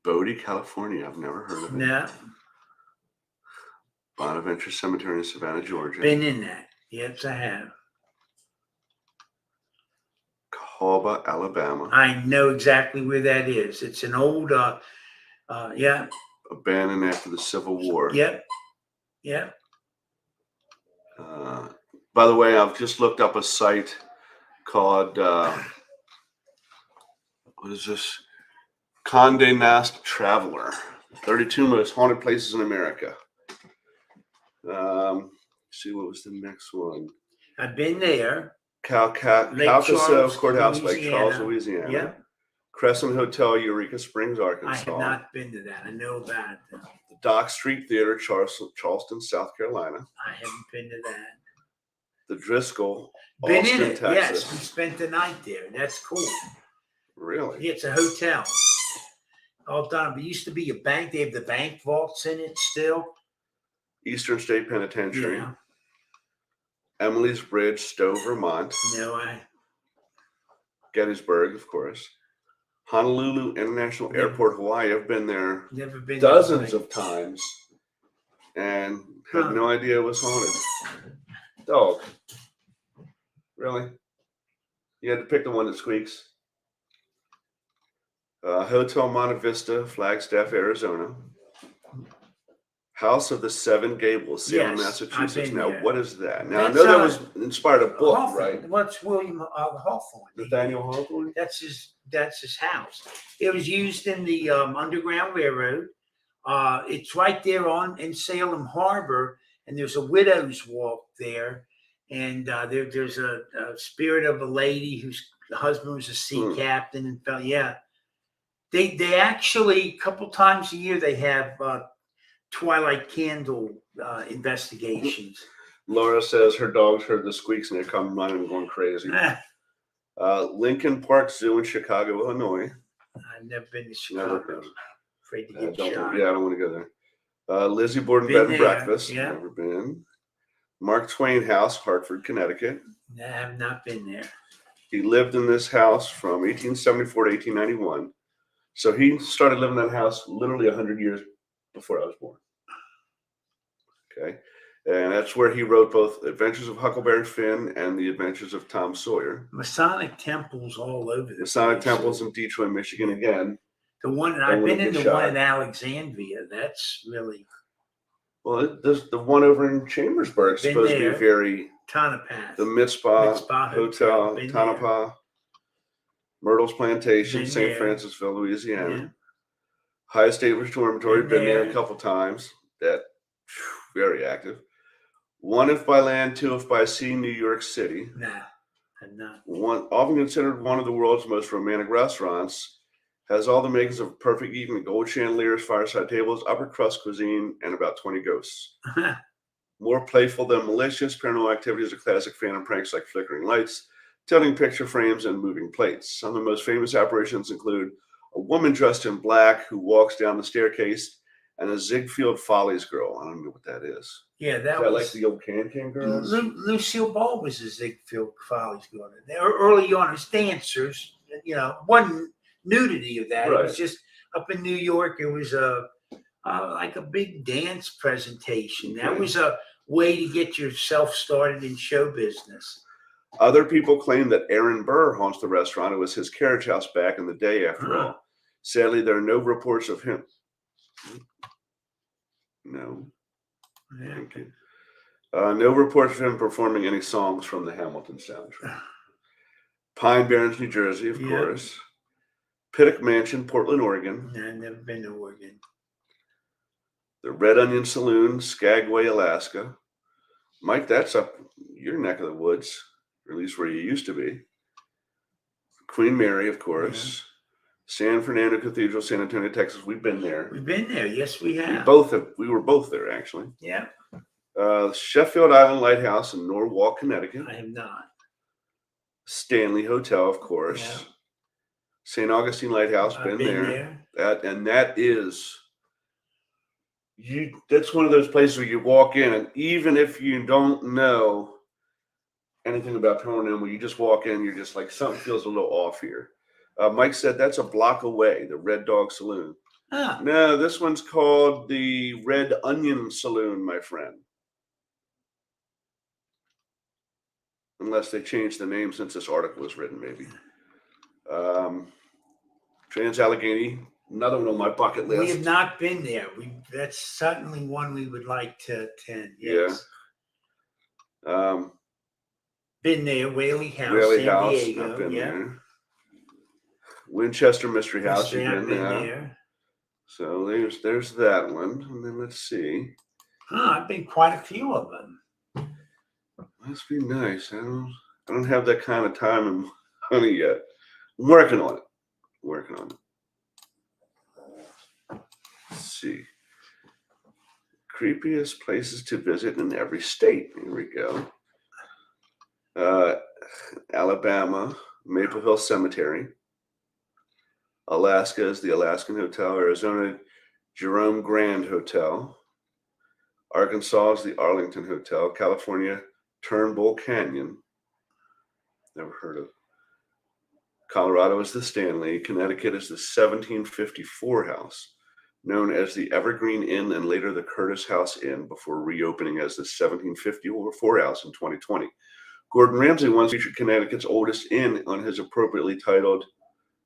Bodie, California. I've never heard of it. No. Bonaventure Cemetery in Savannah, Georgia. Been in that. Yes, I have. Cahaba, Alabama. I know exactly where that is. It's an old, yeah. Abandoned after the Civil War. Yep. Yep. By the way, I've just looked up a site called, what is this? Condé Nast Traveler. 32 most haunted places in America. See, what was the next one? I've been there. Calcasieu Courthouse, Lake Louisiana. Charles, Louisiana. Yeah. Crescent Hotel, Eureka Springs, I Arkansas. have not been to that. I know about it. Though. The Dock Street Theater, Charleston, South Carolina. I haven't been to that. The Driscoll, Been Austin, in it, Texas. yes. We spent the night there. That's cool. Really? Yeah, it's a hotel. All done. It used to be a bank. They have the bank vaults in it still. Eastern State Penitentiary. Yeah. Emily's Bridge, Stowe, Vermont. No, Gettysburg, of course. Honolulu International Airport, Hawaii. I've been there never been dozens there. of times and had no idea it was haunted. Dog. Really? You had to pick the one that squeaks. Hotel Monte Vista, Flagstaff, Arizona. House of the Seven Gables, Salem, Yes, Massachusetts. I've been Now, there. what is that? Now, That's, I know that was inspired a book, Hawthorne. right? What's William Hawthorne? Nathaniel Hawthorne? That's his house. It was used in the Underground Railroad. It's right there in Salem Harbor, and there's a widow's walk there. And there's a spirit of a lady whose husband was a sea captain and fell. Yeah, they actually a couple times a year they have Twilight Candle investigations. Laura says her dogs heard the squeaks and they come running and going crazy. Lincoln Park Zoo in Chicago, Illinois. I've never been to Chicago. Never been. Afraid to I get don't, shot. yeah, I don't want to go there. Lizzie Borden Been Bed and there, Breakfast. yeah. Never been. Mark Twain House, Hartford, Connecticut. I have not been there. He lived in this house from 1874 to 1891. So he started living in that house literally 100 years before I was born. Okay. And that's where he wrote both Adventures of Huckleberry Finn and The Adventures of Tom Sawyer. Masonic temples all over the Masonic place. temples in Detroit, Michigan again. The one Don't I've wanna been in get the one shot. in Alexandria. That's really Well, there's the one over in Chambersburg Been supposed to there. be very, Tonopath. the Mitzpah Mitzpah Hotel, been Tonopah, Myrtle's Plantation, Been St. there. Francisville, Louisiana. Yeah. High State Dormitory, Been been there a there. couple times. That very active. One if by land, two if by sea, New York City. Nah, I'm not. One often considered one of the world's most romantic restaurants. Has all the makings of perfect eating: gold chandeliers, fireside tables, upper crust cuisine, and about 20 ghosts. More playful than malicious, paranormal activity is a classic phantom pranks like flickering lights, tilting picture frames, and moving plates. Some of the most famous apparitions include a woman dressed in black who walks down the staircase and a Ziegfeld Follies girl. I don't know what that is. Yeah, Is that that was like the old Can girls? Lucille Ball was a Ziegfeld Follies going in there early on as dancers. Wasn't nudity of that. It was Right. just up in New York. It was like a big dance presentation. That Okay. was a way to get yourself started in show business. Other people claim that Aaron Burr haunts the restaurant. It was his carriage house back in the day, after all. Sadly, there are no reports of him. No. Yeah. Thank you. No reports of him performing any songs from the Hamilton soundtrack. Pine Barrens, New Jersey, of Yeah. course. Pittock Mansion, Portland, Oregon. I've never been to Oregon. The Red Onion Saloon, Skagway, Alaska. Mike, that's up your neck of the woods, or at least where you used to be. Queen Mary, of course. San Fernando Cathedral, San Antonio, Texas. We've been there. We've been there. Yes, we We have. both have. We were both there, actually. Yeah, Sheffield Island Lighthouse in Norwalk, Connecticut. I have not. Stanley Hotel, of course. Yeah. St. Augustine Lighthouse, I've been been there. That is that's one of those places where you walk in, and even if you don't know anything about paranormal, you just walk in, you're just like, something feels a little off here. Mike said that's a block away, the Red Dog Saloon. Ah, No, this one's called the Red Onion Saloon, my friend. Unless they changed the name since this article was written, maybe. Trans-Allegheny, another one on my bucket list. we have not been there. That's certainly one we would like to attend. Yes. Been there, Whaley House, Whaley San House, Diego. I've been Yeah. there. Winchester Mystery House, Mystery, you've I've been been there. there. So there's that one. And then let's see. I've been quite a few of them. Must be nice. I don't have that kind of time and money yet. I'm working on it. Let's see. Creepiest places to visit in every state. Here we go. Alabama, Maple Hill Cemetery. Alaska is the Alaskan Hotel. Arizona, Jerome Grand Hotel. Arkansas is the Arlington Hotel. California, Turnbull Canyon. Never heard of. Colorado is the Stanley. Connecticut is the 1754 house, known as the Evergreen Inn and later the Curtis House Inn, before reopening as the 1754 house in 2020. Gordon Ramsay once featured Connecticut's oldest inn on his appropriately titled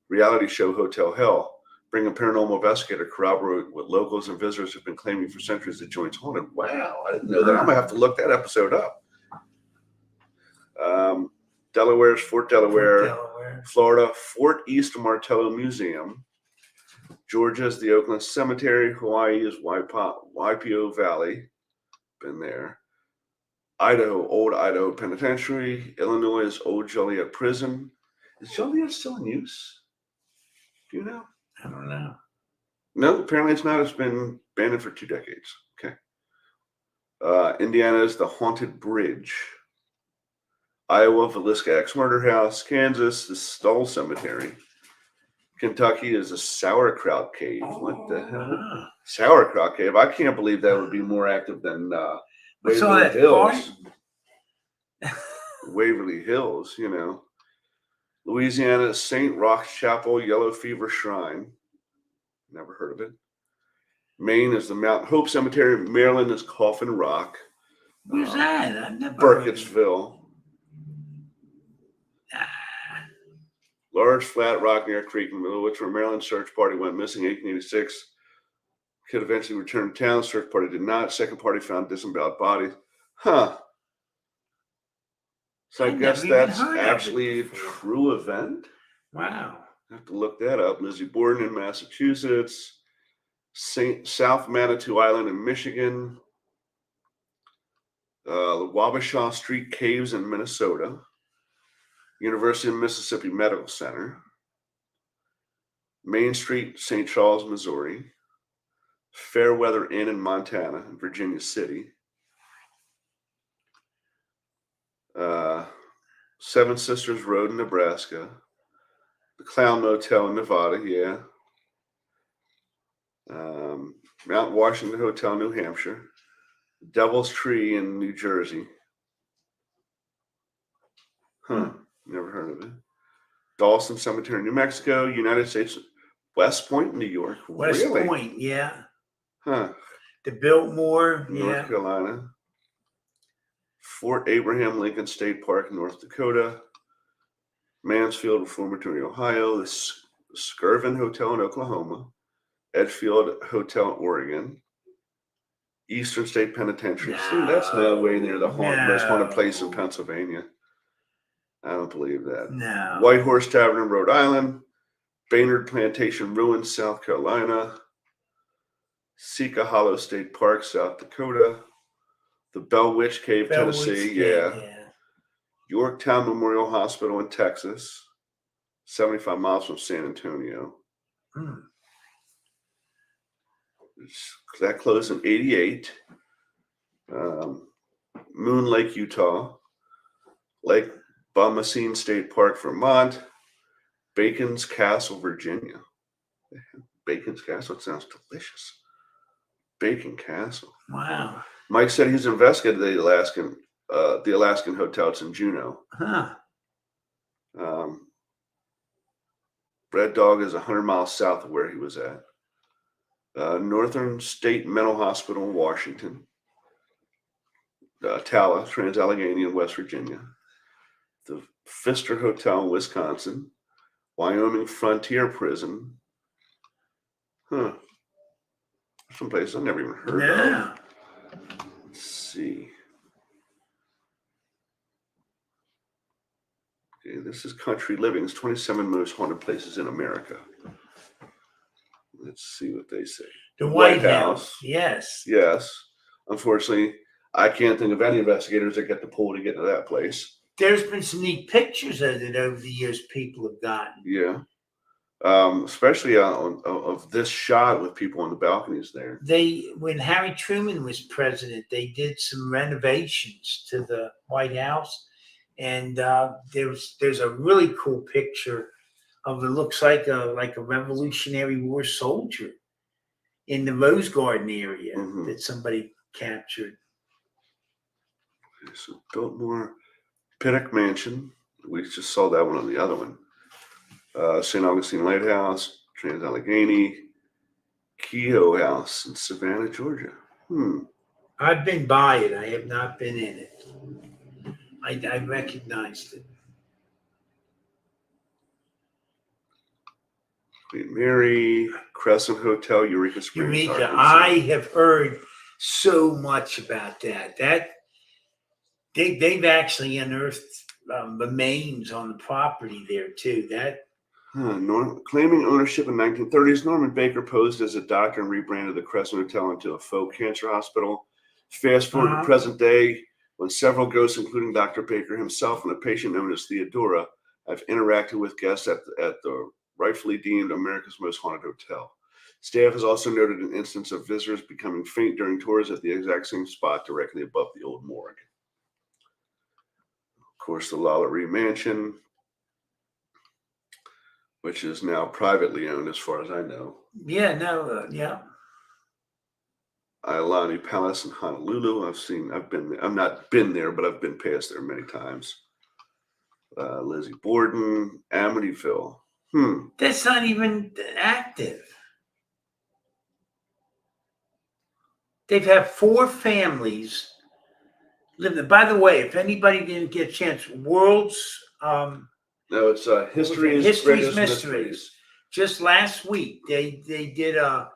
reality show Hotel Hell, bringing a paranormal investigator corroborate what locals and visitors have been claiming for centuries the joint's haunted. Wow, I didn't know that. I'm going to have to look that episode up. Delaware's Fort Delaware. Florida, Fort East Martello Museum. Georgia is the Oakland Cemetery. Hawaii is Waipio Valley. Been there. Idaho, Old Idaho Penitentiary. Illinois is Old Joliet Prison. Is Joliet still in use? Do you know? I don't know. No, apparently it's not. It's been abandoned for 2 decades. Okay. Indiana is the Haunted Bridge. Iowa, Villisca Ex-Murder House. Kansas, the Stull Cemetery. Kentucky is a Sauerkraut Cave. What the hell? Sauerkraut Cave. I can't believe that would be more active than What's all Waverly that? Hills. Waverly Hills, you know. Louisiana, St. Roch Chapel, Yellow Fever Shrine. Never heard of it. Maine is the Mount Hope Cemetery. Maryland is Coffin Rock. Where's that? I've never heard of it. Burkittsville. Large flat rock near Creek in the middle, which where Maryland search party went missing in 1886. Kid eventually returned to town. Search party did not. Second party found disemboweled bodies. Huh. So I I've guess never even that's heard of it actually a before. true event. Wow. I have to look that up. Lizzie Borden in Massachusetts. South Manitou Island in Michigan. The Wabasha Street Caves in Minnesota. University of Mississippi Medical Center. Main Street, St. Charles, Missouri. Fairweather Inn in Montana, Virginia City. Seven Sisters Road in Nebraska. The Clown Motel in Nevada, yeah. Mount Washington Hotel, New Hampshire. Devil's Tree in New Jersey. Huh, never heard of it. Dawson Cemetery, New Mexico. United States, West Point, New York. West Really? Point, yeah. Huh. The Biltmore, North yeah. Carolina. Fort Abraham Lincoln State Park, North Dakota. Mansfield Reformatory, Ohio. The Skirvin Hotel in Oklahoma. Edgefield Hotel in Oregon. Eastern State Penitentiary. See, that's no way near the most haunted place in Pennsylvania. I don't believe that. No. White Horse Tavern in Rhode Island. Baynard Plantation Ruins, South Carolina. Sika Hollow State Park, South Dakota. The Bell Witch Cave, Tennessee. Yeah. Yorktown Memorial Hospital in Texas. 75 miles from San Antonio. That closed in 88. Moon Lake, Utah. Lake Bomoseen State Park, Vermont. Bacon's Castle, Virginia. Bacon's Castle, it sounds delicious. Bacon Castle. Wow. Mike said he's investigated the Alaskan hotel. It's in Juneau. Huh. Red Dog is 100 miles south of where he was at. Northern State Mental Hospital in Washington. Tala, Trans-Allegheny in West Virginia. The Pfister Hotel in Wisconsin. Wyoming Frontier Prison. Huh. Some places I've never even heard of. Let's see. Okay, this is Country Living's 27 most haunted places in America. Let's see what they say. The White House. Yes. Yes. Unfortunately, I can't think of any investigators that get the pull to get to that place. There's been some neat pictures of it over the years people have gotten. Yeah. Especially of this shot with people on the balconies there. When Harry Truman was president, they did some renovations to the White House. And there's a really cool picture of it looks like a Revolutionary War soldier in the Rose Garden area that somebody captured. Okay, so Biltmore, Pinnock Mansion. We just saw that one on the other one. St. Augustine Lighthouse, Trans-Allegheny, Kehoe House in Savannah, Georgia. I've been by it. I have not been in it. I recognized it. Queen Mary, Crescent Hotel, Eureka Springs. Eureka. Arkansas. I have heard so much about that. They've actually unearthed remains on the property there too. Claiming ownership in 1930s, Norman Baker posed as a doctor and rebranded the Crescent Hotel into a faux cancer hospital. Fast forward to present day, when several ghosts, including Dr. Baker himself and a patient known as Theodora, have interacted with guests at the rightfully deemed America's most haunted hotel. Staff has also noted an instance of visitors becoming faint during tours at the exact same spot directly above the old morgue. Of course, the Lalaurie Mansion, which is now privately owned as far as I know. Yeah, no, yeah. Iolani Palace in Honolulu. I've not been there, but I've been past there many times. Lizzie Borden, Amityville. That's not even active. They've had 4 families live there. By the way, if anybody didn't get a chance, World's No, it's History's Mysteries. Just last week, they did a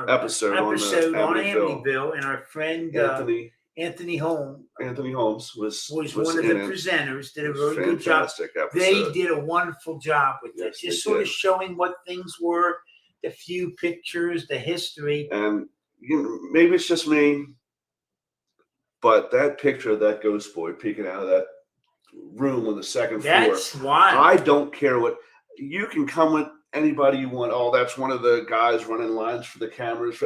episode on Amityville, and our friend Anthony Holmes was one of the presenters. Did a really good job. Episode. They did a wonderful job with this, just sort of showing what things were, the few pictures, the history. And maybe it's just me, but that picture of that ghost boy peeking out of that room on the second floor. That's why I don't care what you can come with anybody you want. Oh, that's one of the guys running lines for the cameras.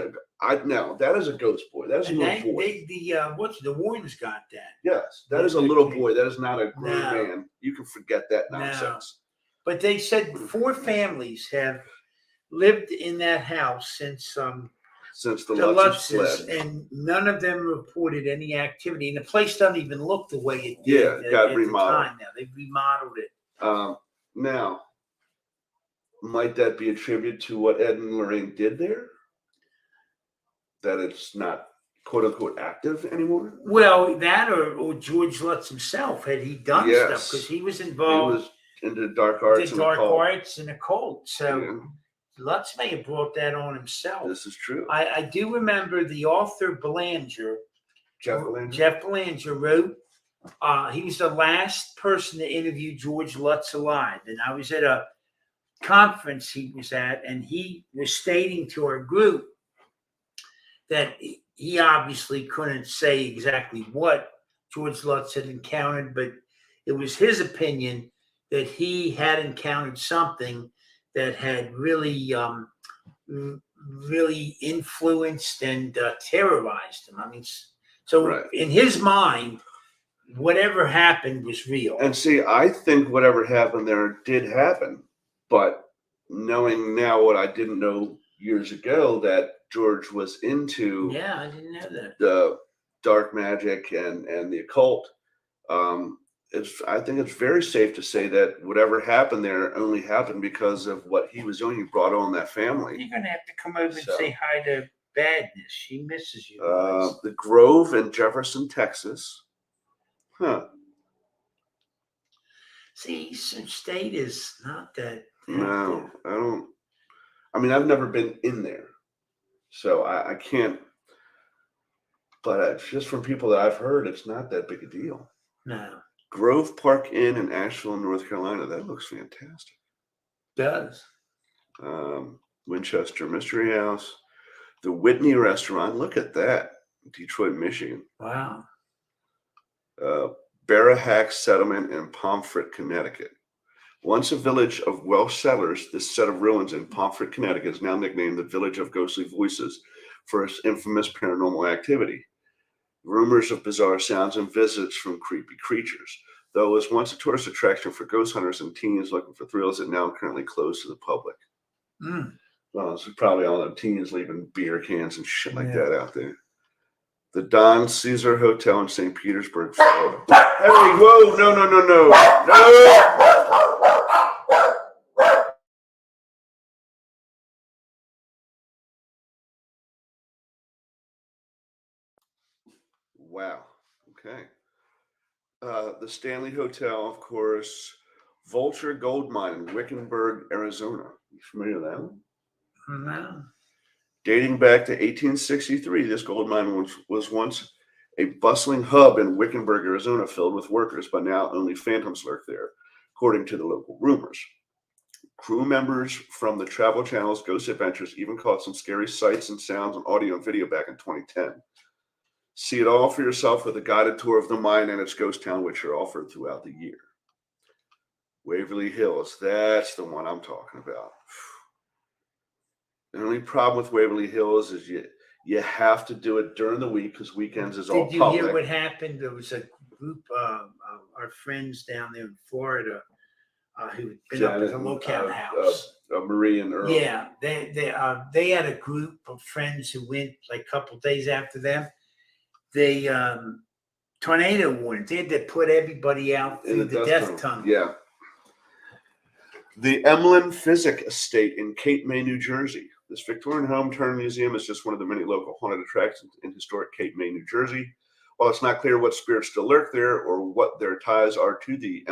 No, that is a ghost boy. That is a And little boy. the Warrens got that. Yes, that is a little boy. That is not a grown No. man. You can forget that No. nonsense. But they said 4 families have lived in that house since Since the the Lutzes Lutzes, fled. and none of them reported any activity. And the place doesn't even look the way it did Yeah, it got at remodeled. the time. Now they've remodeled it. Now, might that be attributed to what Ed and Lorraine did there? That it's not "quote unquote" active anymore? Well, that or George Lutz himself, had he done stuff, Yes. because he was He involved was into dark arts in and dark occult. arts and occult. So Yeah, Lutz may have brought that on himself. this is true. I do remember the author Belanger, Jeff Belanger? Jeff Belanger wrote, he was the last person to interview George Lutz alive. And I was at a conference he was at, and he was stating to our group that he obviously couldn't say exactly what George Lutz had encountered, but it was his opinion that he had encountered something that had really, really influenced and terrorized him. I mean, so Right. in his mind, whatever happened was real. And see, I think whatever happened there did happen, but knowing now what I didn't know years ago, that George was into Yeah, I didn't know that. the dark magic and the occult, I think it's very safe to say that whatever happened there only happened because of what he was doing. He brought on that family. You're gonna have to come over and So- say hi to Badness. She misses you. The Grove in Jefferson, Texas. Huh. See, Eastern State is not that. No, I don't. I mean, I've never been in there, so I can't. But just from people that I've heard, it's not that big a deal. No, Grove Park Inn in Asheville, North Carolina. That looks fantastic. does. Winchester Mystery House, the Whitney Restaurant. Look at that, Detroit, Michigan. Wow. Barrahack Settlement in Pomfret, Connecticut. Once a village of Welsh settlers, this set of ruins in Pomfret, Connecticut is now nicknamed the Village of Ghostly Voices for its infamous paranormal activity. Rumors of bizarre sounds and visits from creepy creatures. Though it was once a tourist attraction for ghost hunters and teens looking for thrills, it now currently closed to the public. Well, this is probably all the teens leaving beer cans and shit like that out there. The Don Caesar Hotel in St. Petersburg, Florida. Hey, whoa, no. Wow. Okay. The Stanley Hotel, of course. Vulture Gold Mine in Wickenburg, Arizona. You familiar with that one? No. Dating back to 1863, this gold mine was once a bustling hub in Wickenburg, Arizona, filled with workers, but now only phantoms lurk there, according to the local rumors. Crew members from the Travel Channel's Ghost Adventures even caught some scary sights and sounds on audio and video back in 2010. See it all for yourself with a guided tour of the mine and its ghost town, which are offered throughout the year. Waverly Hills, that's the one I'm talking about. The only problem with Waverly Hills is you have to do it during the week because weekends is all Did you public. hear what happened? There was a group of our friends down there in Florida who had been up at the Lookout House. Marie and Earl. Yeah, they had a group of friends who went like a couple days after them. They tornado warnings. They had to put everybody out In through the death tunnel. Yeah. The Emlyn Physic Estate in Cape May, New Jersey. This Victorian home turned museum is just one of the many local haunted attractions in historic Cape May, New Jersey. While it's not clear what spirits still lurk there or what their ties are to the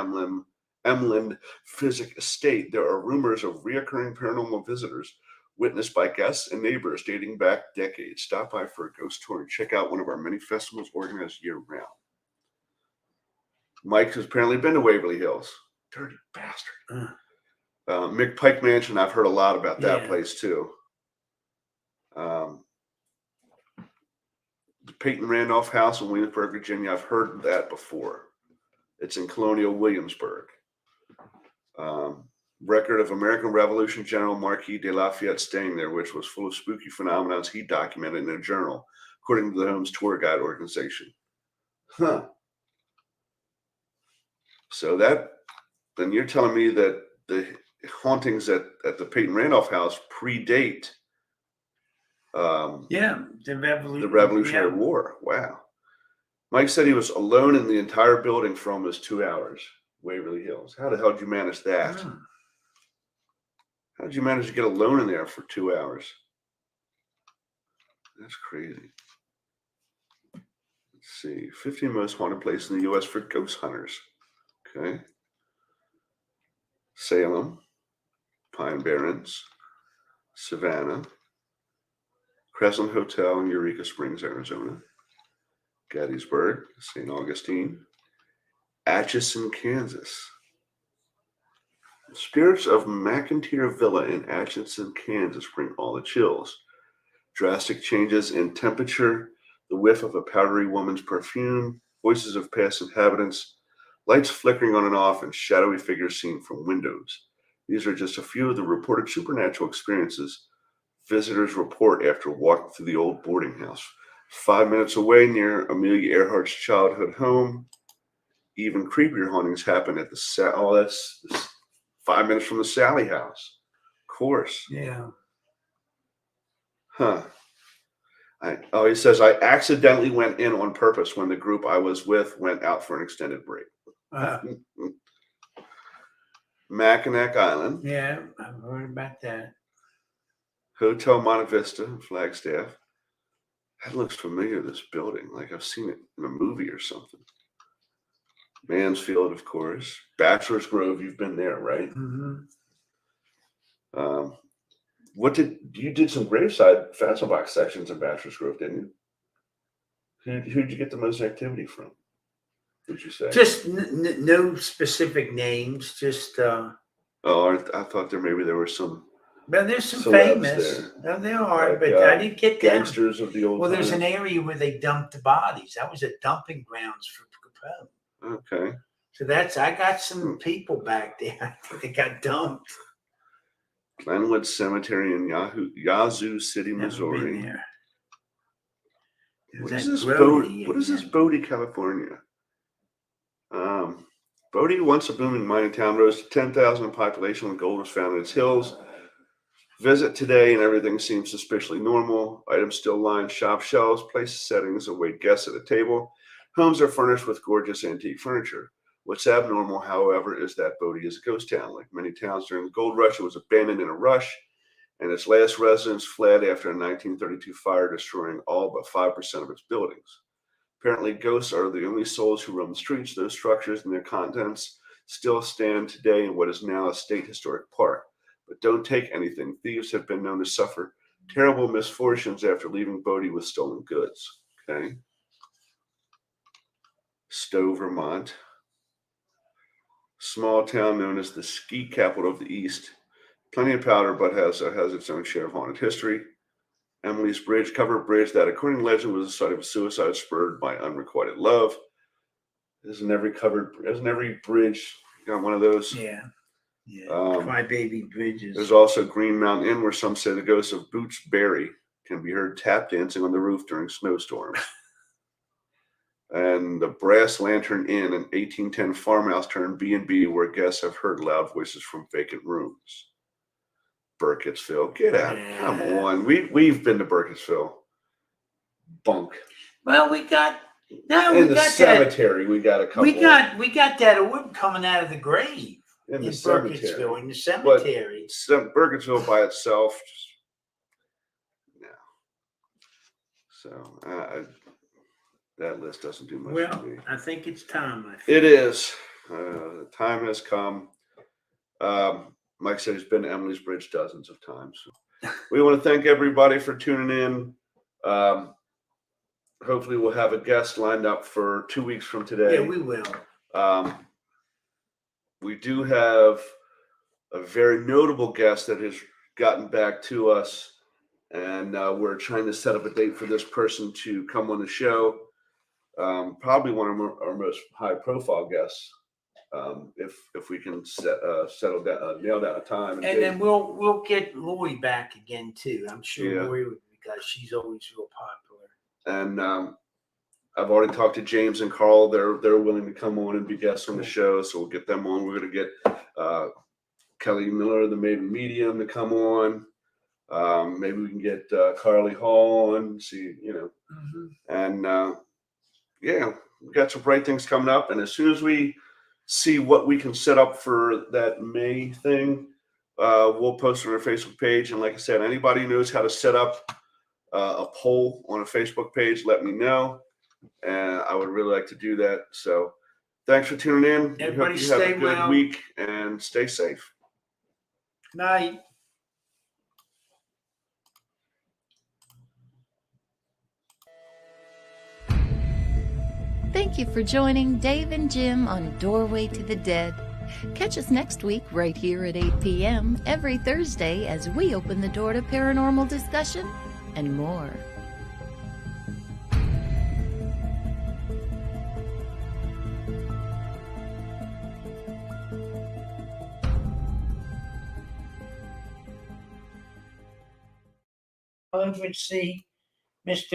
Emlyn Physic Estate, there are rumors of reoccurring paranormal visitors witnessed by guests and neighbors dating back decades. Stop by for a ghost tour and check out one of our many festivals organized year-round. Mike has apparently been to Waverly Hills. Dirty bastard. McPike Mansion, I've heard a lot about that place too. The Peyton Randolph House in Williamsburg, Virginia, I've heard that before. It's in Colonial Williamsburg. record of American Revolution General Marquis de Lafayette staying there, which was full of spooky phenomena he documented in a journal, according to the home's tour guide organization. Huh. So then you're telling me that the hauntings at the Peyton Randolph house predate the Revolutionary War. Wow. Mike said he was alone in the entire building for almost 2 hours. Waverly Hills. How the hell did you manage that? How did you manage to get alone in there for 2 hours? That's crazy. Let's see. 15 most haunted places in the U.S. for ghost hunters. Okay. Salem, Pine Barrens, Savannah, Crescent Hotel in Eureka Springs, Arizona, Gettysburg, St. Augustine, Atchison, Kansas. Spirits of McIntyre Villa in Atchison, Kansas bring all the chills. Drastic changes in temperature, the whiff of a powdery woman's perfume, voices of past inhabitants, lights flickering on and off, and shadowy figures seen from windows. These are just a few of the reported supernatural experiences visitors report after walking through the old boarding house. 5 minutes away near Amelia Earhart's childhood home, even creepier hauntings happen at that's 5 minutes from the Sally house. Of course. Yeah. Huh. He says, I accidentally went in on purpose when the group I was with went out for an extended break. Mackinac Island. Yeah, I've heard about that. Hotel Monte Vista in Flagstaff. That looks familiar, this building. Like I've seen it in a movie or something. Mansfield, of course. Bachelor's Grove, you've been there, right? Mm-hmm. You did some graveside Fasselbox sections in Bachelor's Grove, didn't you? Who'd you get the most activity from? Would you say? Just no specific names. Just. I thought there were some. But there's some celebs famous. there. No, there are, Like, but I didn't get them. Gangsters of the old. Well, there's times. an area where they dumped the bodies. That was a dumping grounds for Capone. Okay. So I got some people back there. I think they got dumped. Glenwood Cemetery in Yazoo City, Never Missouri. been there. What That is this? Brody, What is this? Bodie, California. Bodie, once a booming mining town, rose to 10,000 in population when gold was found in its hills. Visit today and everything seems suspiciously normal. Items still line shop shelves, place settings, await guests at a table. Homes are furnished with gorgeous antique furniture. What's abnormal, however, is that Bodie is a ghost town. Like many towns during the gold rush, it was abandoned in a rush, and its last residents fled after a 1932 fire, destroying all but 5% of its buildings. Apparently, ghosts are the only souls who roam the streets. Those structures and their contents still stand today in what is now a state historic park. But don't take anything. Thieves have been known to suffer terrible misfortunes after leaving Bodie with stolen goods. Okay. Stowe, Vermont. Small town known as the ski capital of the East. Plenty of powder, but has its own share of haunted history. Emily's Bridge, covered bridge that, according to legend, was the site of a suicide spurred by unrequited love. Isn't every bridge got one of those? Yeah. Crybaby bridges. There's also Green Mountain Inn, where some say the ghost of Boots Berry can be heard tap dancing on the roof during snowstorms. And the Brass Lantern Inn, an 1810 farmhouse turned B&B, where guests have heard loud voices from vacant rooms. Burkittsville, get out! Yeah. Come on, we've been to Burkittsville. Bunk. Well, we got cemetery. We got a couple. We got that orb coming out of the grave in in cemetery. Burkittsville, in the cemetery. But Burkittsville by itself, no. So that list doesn't do much for me. I think it's time. It is. The time has come. Mike said he's been to Emily's Bridge dozens of times. We want to thank everybody for tuning in. Hopefully we'll have a guest lined up for 2 weeks from today. Yeah, we will. We do have a very notable guest that has gotten back to us, and we're trying to set up a date for this person to come on the show. Probably one of our most high-profile guests if we can settle down, nail down a time. And then we'll get Lori back again too. I'm sure Yeah. Lori would, because she's always real popular. And I've already talked to James and Carl. They're willing to come on and be guests on the show, so we'll get them on. We're going to get Kelly Miller, the Maiden Medium, to come on. Maybe we can get Carly Hall and see, and yeah, we got some bright things coming up. And as soon as we see what we can set up for that May thing, we'll post it on our Facebook page. And like I said, anybody who knows how to set up a poll on a Facebook page, let me know. And I would really like to do that. So thanks for tuning in. Everybody We hope you have stay a good well. week and stay safe. Night. Thank you for joining Dave and Jim on Doorway to the Dead. Catch us next week right here at 8 p.m. every Thursday as we open the door to paranormal discussion and more. I would see Mr.